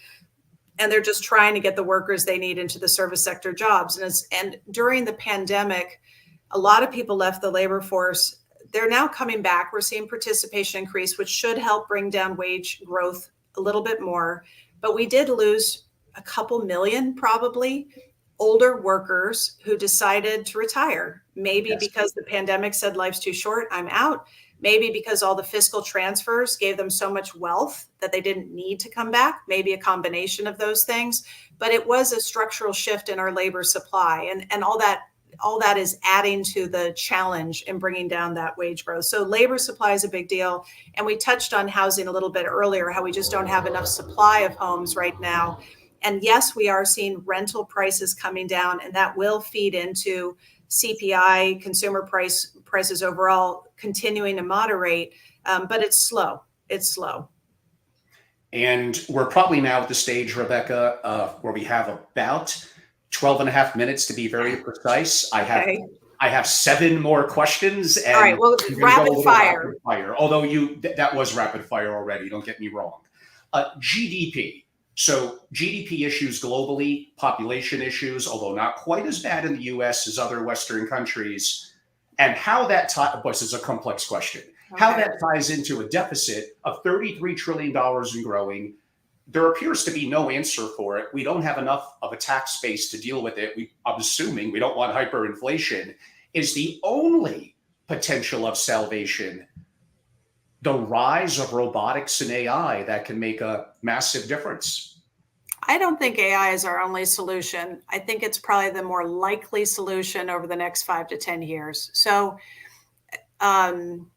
And they're just trying to get the workers they need into the service sector jobs. And during the pandemic, a lot of people left the labor force. They're now coming back. We're seeing participation increase, which should help bring down wage growth a little bit more. But we did lose a couple million, probably, older workers who decided to retire. Maybe because the pandemic said life's too short, I'm out. Maybe because all the fiscal transfers gave them so much wealth that they didn't need to come back. Maybe a combination of those things. But it was a structural shift in our labor supply. And all that is adding to the challenge in bringing down that wage growth. So labor supply is a big deal. And we touched on housing a little bit earlier, how we just don't have enough supply of homes right now. And yes, we are seeing rental prices coming down, and that will feed into CPI, consumer prices overall, continuing to moderate, but it's slow. It's slow. And we're probably now at the stage, Rebecca, where we have about 12 and a half minutes to be very precise. I have 7 more questions. And all right, well, rapid fire. Although that was rapid fire already, don't get me wrong. GDP. So GDP issues globally, population issues, although not quite as bad in the US as other Western countries, and how that this is a complex question. How Okay. that ties into a deficit of $33 trillion and growing, there appears to be no answer for it. We don't have enough of a tax base to deal with it. I'm assuming we don't want hyperinflation. Is the only potential of salvation the rise of robotics and AI that can make a massive difference? I don't think AI is our only solution. I think it's probably the more likely solution over the next 5 to 10 years. So, um,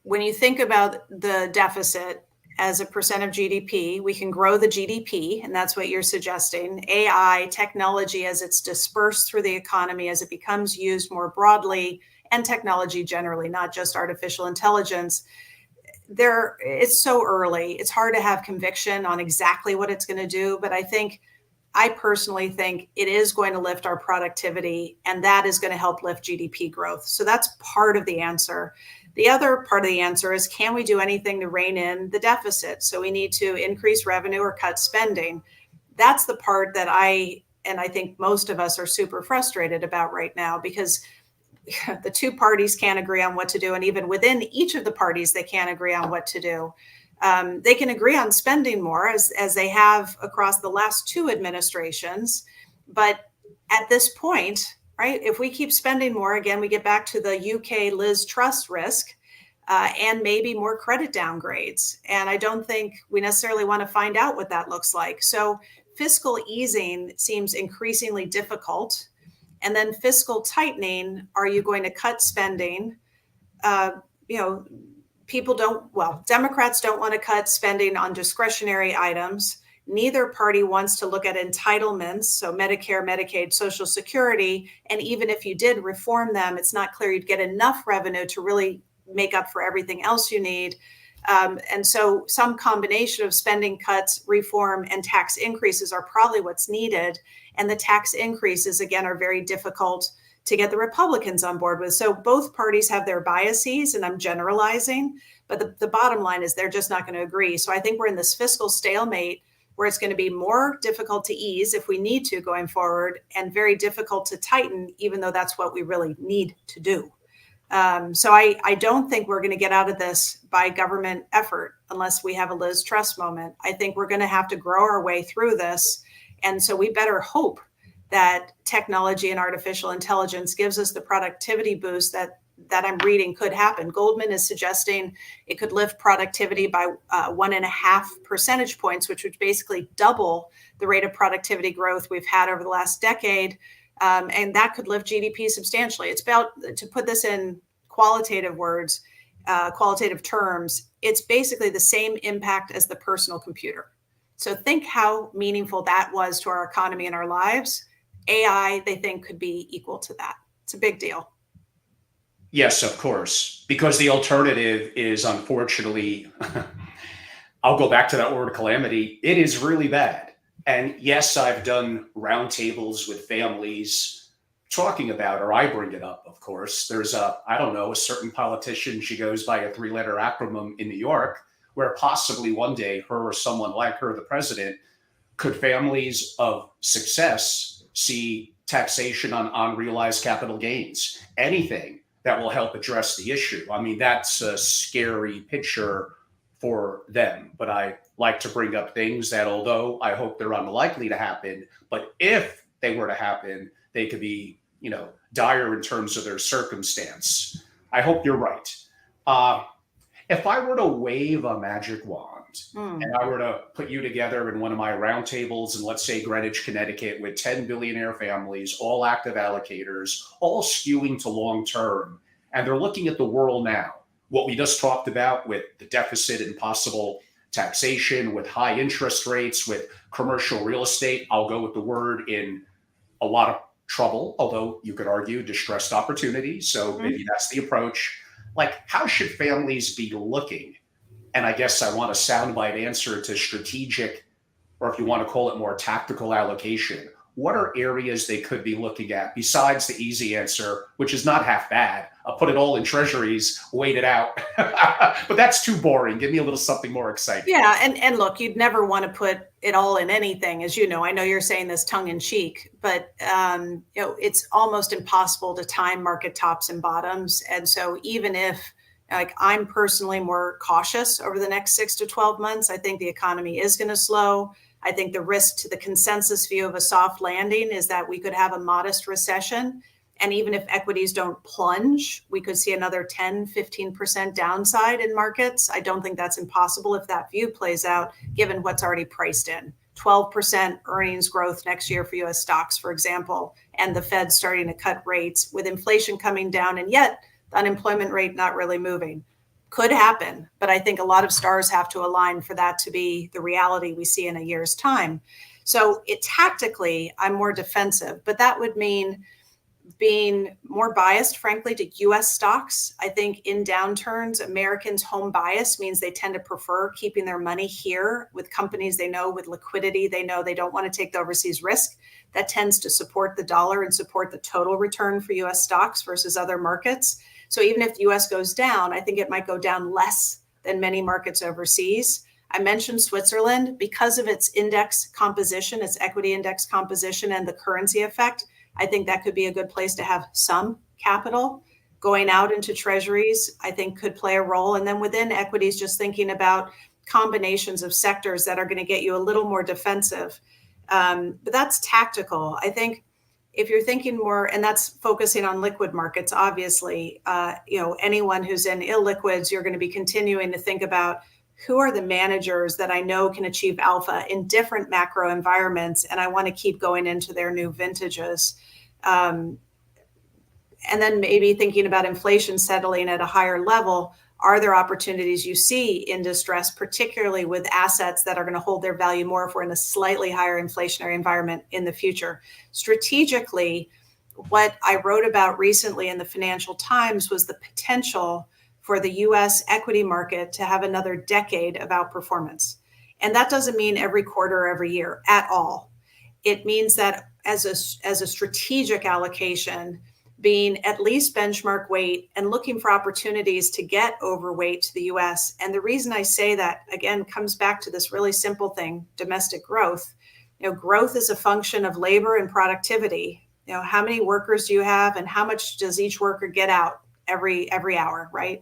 when you think about the deficit as a percent of GDP, we can grow the GDP, and that's what you're suggesting. AI, technology, as it's dispersed through the economy, as it becomes used more broadly, and technology generally, not just artificial intelligence. It's so early. It's hard to have conviction on exactly what it's going to do, but I personally think it is going to lift our productivity, and that is going to help lift GDP growth. So that's part of the answer. The other part of the answer is, can we do anything to rein in the deficit? So we need to increase revenue or cut spending. That's the part that I think most of us are super frustrated about right now, because the two parties can't agree on what to do. And even within each of the parties, they can't agree on what to do. They can agree on spending more, as they have across the last two administrations. But at this point, right, if we keep spending more, again, we get back to the UK Liz Truss risk, and maybe more credit downgrades. And I don't think we necessarily want to find out what that looks like. So fiscal easing seems increasingly difficult. And then fiscal tightening, are you going to cut spending? Democrats don't want to cut spending on discretionary items. Neither party wants to look at entitlements, so Medicare, Medicaid, Social Security. And even if you did reform them, it's not clear you'd get enough revenue to really make up for everything else you need. And so some combination of spending cuts, reform, and tax increases are probably what's needed. And the tax increases, again, are very difficult to get the Republicans on board with. So both parties have their biases, and I'm generalizing, but the bottom line is they're just not going to agree. So I think we're in this fiscal stalemate where it's going to be more difficult to ease if we need to going forward, and very difficult to tighten, even though that's what we really need to do. So I don't think we're going to get out of this by government effort unless we have a Liz Truss moment. I think we're going to have to grow our way through this. And so we better hope that technology and artificial intelligence gives us the productivity boost that I'm reading could happen. Goldman is suggesting it could lift productivity by 1.5 percentage points, which would basically double the rate of productivity growth we've had over the last decade. And that could lift GDP substantially. It's about, to put this in qualitative words, qualitative terms, it's basically the same impact as the personal computer. So think how meaningful that was to our economy and our lives. AI, they think, could be equal to that. It's a big deal. Yes, of course, because the alternative is, unfortunately, I'll go back to that word calamity. It is really bad. And yes, I've done roundtables with families talking about, or I bring it up, of course. There's a certain politician, she goes by a 3-letter acronym in New York, where possibly one day her or someone like her, the president, could families of success see taxation on unrealized capital gains, anything that will help address the issue. I mean, that's a scary picture for them. But I like to bring up things that, although I hope they're unlikely to happen, but if they were to happen, they could be, dire in terms of their circumstance. I hope you're right. If I were to wave a magic wand and I were to put you together in one of my roundtables in, let's say, Greenwich, Connecticut, with 10 billionaire families, all active allocators, all skewing to long term, and they're looking at the world now, what we just talked about with the deficit and possible taxation, with high interest rates, with commercial real estate, I'll go with the word, in a lot of trouble, although you could argue distressed opportunity. So maybe that's the approach. Like, how should families be looking? And I guess I want a soundbite answer to strategic, or if you want to call it more tactical allocation. what are areas they could be looking at besides the easy answer, which is not half bad? I'll put it all in treasuries, wait it out. But that's too boring. Give me a little something more exciting. Yeah, and look, you'd never want to put it all in anything, as you know. I know you're saying this tongue in cheek, but it's almost impossible to time market tops and bottoms. And so even if, like, I'm personally more cautious over the next 6 to 12 months, I think the economy is going to slow. I think the risk to the consensus view of a soft landing is that we could have a modest recession. And even if equities don't plunge, we could see another 10, 15% downside in markets. I don't think that's impossible if that view plays out, given what's already priced in. 12% earnings growth next year for US stocks, for example, and the Fed starting to cut rates with inflation coming down, and yet the unemployment rate not really moving. Could happen, but I think a lot of stars have to align for that to be the reality we see in a year's time. So tactically, I'm more defensive, but that would mean being more biased, frankly, to US stocks. I think in downturns, Americans' home bias means they tend to prefer keeping their money here with companies they know, with liquidity they know they don't want to take the overseas risk. That tends to support the dollar and support the total return for US stocks versus other markets. So even if the US goes down, I think it might go down less than many markets overseas. I mentioned Switzerland because of its index composition, its equity index composition, and the currency effect. I think that could be a good place to have some capital. Going out into treasuries, I think, could play a role. And then within equities, just thinking about combinations of sectors that are going to get you a little more defensive. But that's tactical. I think if you're thinking more, and that's focusing on liquid markets, obviously, anyone who's in illiquids, you're going to be continuing to think about who are the managers that I know can achieve alpha in different macro environments, and I want to keep going into their new vintages. And then maybe thinking about inflation settling at a higher level. Are there opportunities you see in distress, particularly with assets that are going to hold their value more if we're in a slightly higher inflationary environment in the future? Strategically, what I wrote about recently in the Financial Times was the potential for the US equity market to have another decade of outperformance. And that doesn't mean every quarter or every year at all. It means that as a strategic allocation, being at least benchmark weight and looking for opportunities to get overweight to the US. And the reason I say that, again, comes back to this really simple thing, domestic growth. Growth is a function of labor and productivity. How many workers do you have and how much does each worker get out every hour, right?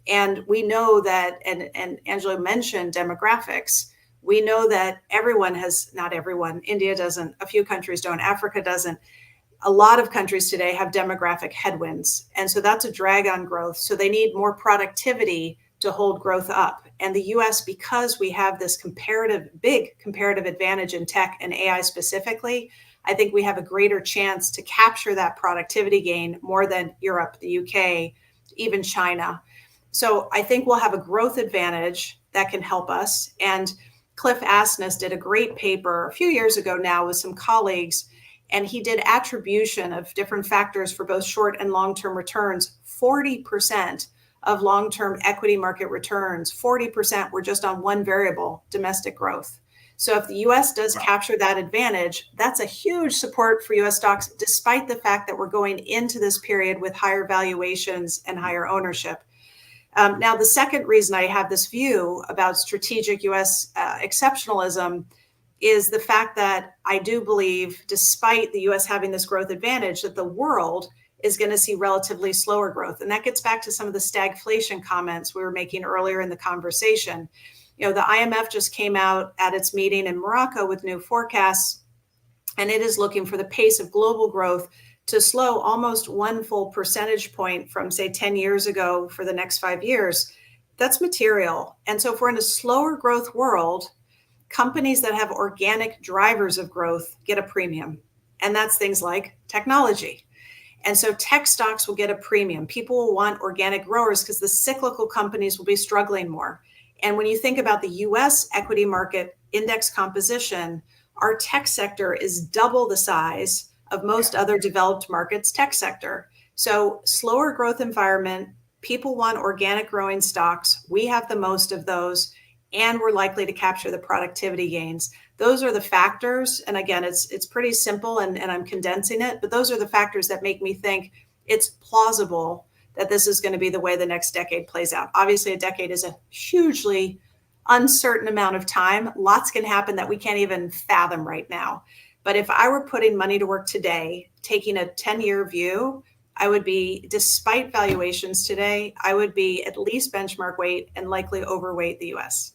And we know that, and Angela mentioned demographics. We know that not everyone, India doesn't, a few countries don't, Africa doesn't. A lot of countries today have demographic headwinds. And so that's a drag on growth. So they need more productivity to hold growth up. And the US, because we have this big comparative advantage in tech and AI specifically, I think we have a greater chance to capture that productivity gain more than Europe, the UK, even China. So I think we'll have a growth advantage that can help us. And Cliff Asness did a great paper a few years ago now with some colleagues, and he did attribution of different factors for both short and long-term returns. 40% of long-term equity market returns, 40% were just on one variable, domestic growth. So if the US does capture that advantage, that's a huge support for US stocks, despite the fact that we're going into this period with higher valuations and higher ownership. Now, the second reason I have this view about strategic US exceptionalism is the fact that I do believe, despite the US having this growth advantage, that the world is going to see relatively slower growth. And that gets back to some of the stagflation comments we were making earlier in the conversation. The IMF just came out at its meeting in Morocco with new forecasts, and it is looking for the pace of global growth to slow almost 1 full percentage point from, say, 10 years ago for the next 5 years. That's material. And so if we're in a slower growth world, companies that have organic drivers of growth get a premium. And that's things like technology. And so tech stocks will get a premium. People will want organic growers because the cyclical companies will be struggling more. And when you think about the US equity market index composition, our tech sector is double the size of most other developed markets' tech sector. So slower growth environment, people want organic growing stocks. We have the most of those. and we're likely to capture the productivity gains. Those are the factors. And again, it's pretty simple, and I'm condensing it, but those are the factors that make me think it's plausible that this is going to be the way the next decade plays out. Obviously, a decade is a hugely uncertain amount of time. Lots can happen that we can't even fathom right now. But if I were putting money to work today, taking a 10-year view, I would be, despite valuations today, I would be at least benchmark weight and likely overweight the US.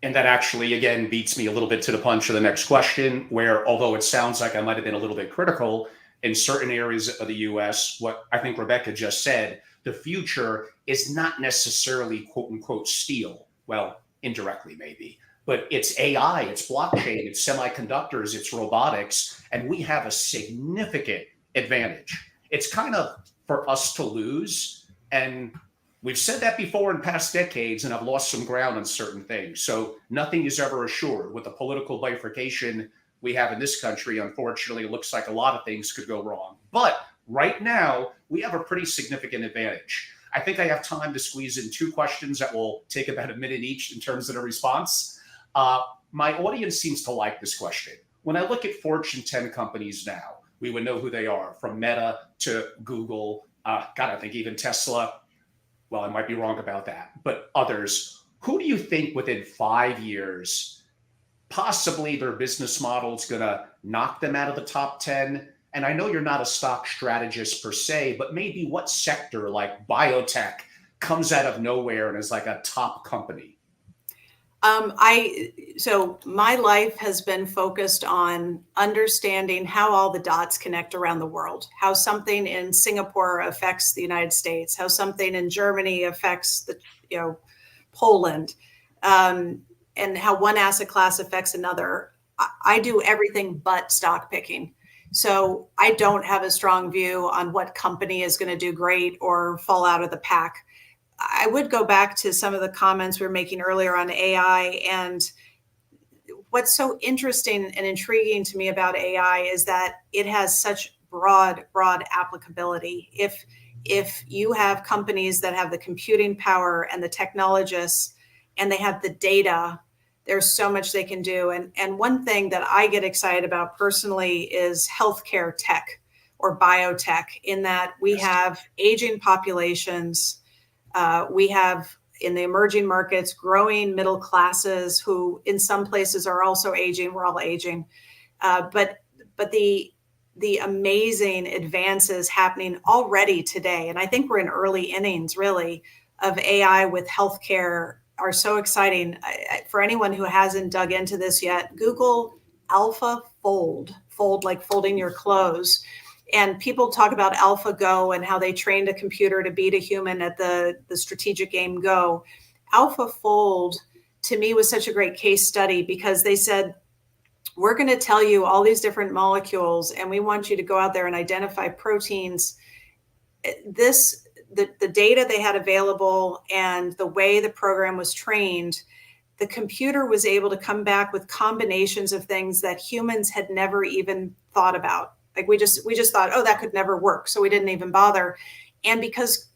And that actually, again, beats me a little bit to the punch of the next question, where although it sounds like I might have been a little bit critical in certain areas of the US, what I think Rebecca just said, the future is not necessarily quote unquote steel. Well, indirectly maybe, but it's AI, it's blockchain, it's semiconductors, it's robotics, and we have a significant advantage. It's kind of for us to lose. And we've said that before in past decades, and I've lost some ground on certain things. So nothing is ever assured. With the political bifurcation we have in this country, unfortunately, it looks like a lot of things could go wrong. But right now, we have a pretty significant advantage. I think I have time to squeeze in two questions that will take about a minute each in terms of the response. My audience seems to like this question. When I look at Fortune 10 companies now, we would know who they are, from Meta to Google. God, I think even Tesla. Well, I might be wrong about that, but others. Who do you think within 5 years, possibly their business model is going to knock them out of the top 10? And I know you're not a stock strategist per se, but maybe what sector like biotech comes out of nowhere and is like a top company? So my life has been focused on understanding how all the dots connect around the world, how something in Singapore affects the United States, how something in Germany affects Poland, and how one asset class affects another. I do everything but stock picking. So I don't have a strong view on what company is going to do great or fall out of the pack. I would go back to some of the comments we were making earlier on AI. And what's so interesting and intriguing to me about AI is that it has such broad applicability. If you have companies that have the computing power and the technologists and they have the data, there's so much they can do. And one thing that I get excited about personally is healthcare tech or biotech, in that we have aging populations. We have, in the emerging markets, growing middle classes who in some places are also aging. We're all aging. But the amazing advances happening already today, and I think we're in early innings really of AI with healthcare, are so exciting. For anyone who hasn't dug into this yet, Google AlphaFold, fold like folding your clothes. And people talk about AlphaGo and how they trained a computer to beat a human at the strategic game Go. AlphaFold, to me, was such a great case study because they said, we're going to tell you all these different molecules, and we want you to go out there and identify proteins. The data they had available and the way the program was trained, the computer was able to come back with combinations of things that humans had never even thought about. Like we just thought, oh, that could never work. So we didn't even bother. And because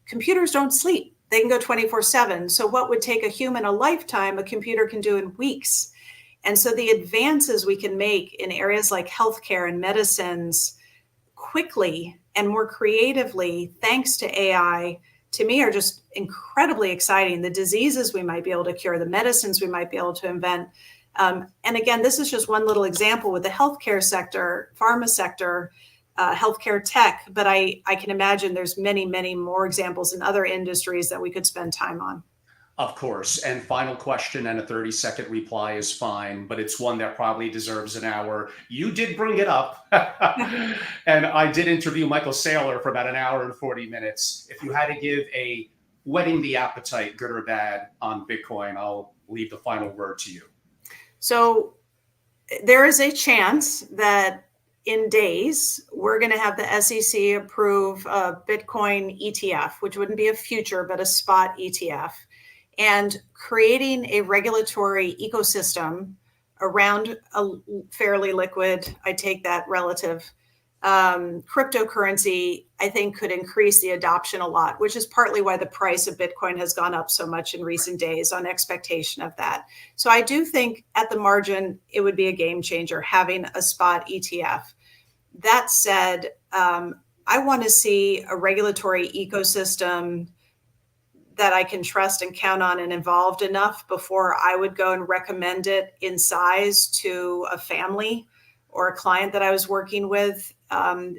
computers don't sleep, they can go 24/7. So what would take a human a lifetime, a computer can do in weeks. And so the advances we can make in areas like healthcare and medicines quickly and more creatively, thanks to AI, to me are just incredibly exciting. The diseases we might be able to cure, the medicines we might be able to invent. And again, this is just one little example with the healthcare sector, pharma sector, healthcare tech, but I can imagine there's many more examples in other industries that we could spend time on. Of course. And final question, and a 30-second reply is fine, but it's one that probably deserves an hour. You did bring it up. And I did interview Michael Saylor for about an hour and 40 minutes. If you had to give a whetting the appetite, good or bad, on Bitcoin, I'll leave the final word to you. So there is a chance that in days, we're going to have the SEC approve a Bitcoin ETF, which wouldn't be a future, but a spot ETF. And creating a regulatory ecosystem around a fairly liquid, I take that relative, cryptocurrency, I think, could increase the adoption a lot, which is partly why the price of Bitcoin has gone up so much in recent days on expectation of that. So I do think at the margin, it would be a game changer having a spot ETF. That said, I want to see a regulatory ecosystem that I can trust and count on and involved enough before I would go and recommend it in size to a family or a client that I was working with.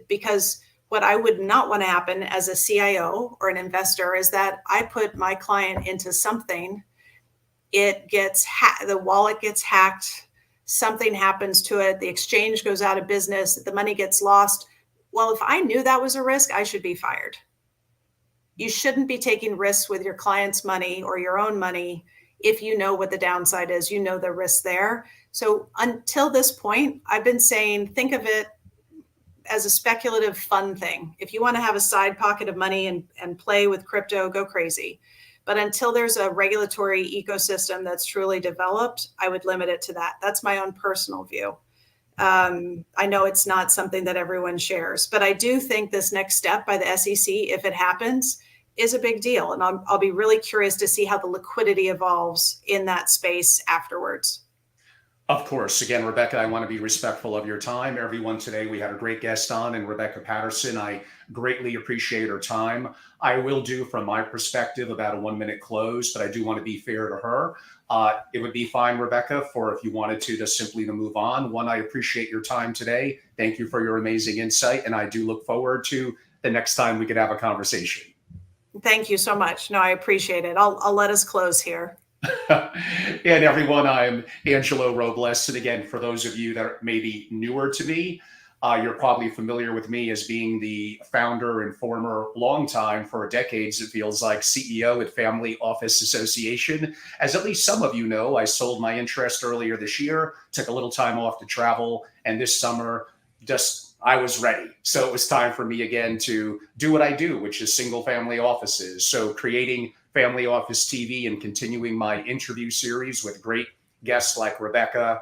Because what I would not want to happen as a CIO or an investor is that I put my client into something, it gets the wallet gets hacked, something happens to it, the exchange goes out of business, the money gets lost. Well, if I knew that was a risk, I should be fired. You shouldn't be taking risks with your client's money or your own money if you know what the downside is, you know the risk there. So until this point, I've been saying, think of it as a speculative fun thing. If you want to have a side pocket of money and play with crypto, go crazy. But until there's a regulatory ecosystem that's truly developed, I would limit it to that. That's my own personal view. I know it's not something that everyone shares, but I do think this next step by the SEC, if it happens, is a big deal. And I'll be really curious to see how the liquidity evolves in that space afterwards. Of course. Again, Rebecca, I want to be respectful of your time. Everyone today, we had a great guest on, and Rebecca Patterson. I greatly appreciate her time. I will do, from my perspective, about a 1-minute close, but I do want to be fair to her. It would be fine, Rebecca, for if you wanted to just simply to move on. One, I appreciate your time today. Thank you for your amazing insight, and I do look forward to the next time we could have a conversation. Thank you so much. No, I appreciate it. I'll let us close here. And everyone, I'm Angelo Robles. And again, for those of you that are maybe newer to me, you're probably familiar with me as being the founder and former, longtime, for decades, it feels like, CEO at Family Office Association. As at least some of you know, I sold my interest earlier this year, took a little time off to travel, and this summer, I was ready. So it was time for me again to do what I do, which is single family offices. So creating Family Office TV and continuing my interview series with great guests like Rebecca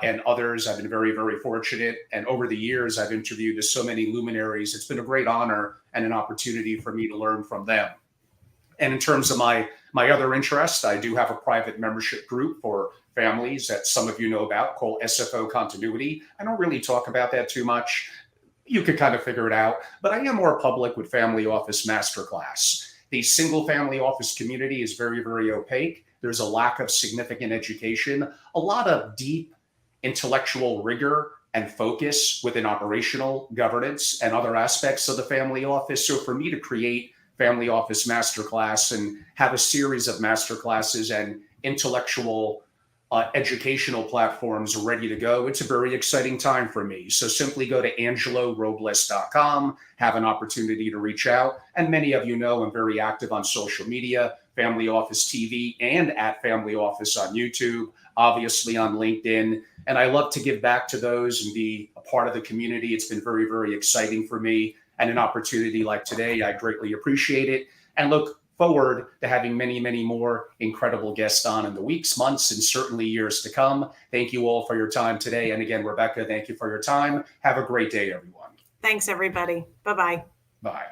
and others. I've been very, very fortunate. And over the years, I've interviewed so many luminaries. It's been a great honor and an opportunity for me to learn from them. And in terms of my other interest, I do have a private membership group for families that some of you know about called SFO Continuity. I don't really talk about that too much. You could kind of figure it out. But I am more public with Family Office Masterclass. The single family office community is very, very opaque. There's a lack of significant education, a lot of deep intellectual rigor and focus within operational governance and other aspects of the family office. So for me to create Family Office Masterclass and have a series of masterclasses and intellectual educational platforms ready to go, it's a very exciting time for me. So simply go to angelorobles.com, have an opportunity to reach out. And many of you know I'm very active on social media, Family Office TV, and at Family Office on YouTube, obviously on LinkedIn. And I love to give back to those and be a part of the community. It's been very, very exciting for me. And an opportunity like today, I greatly appreciate it and look forward to having many, many more incredible guests on in the weeks, months, and certainly years to come. Thank you all for your time today. And again, Rebecca, thank you for your time. Have a great day, everyone. Thanks, everybody. Bye-bye. Bye.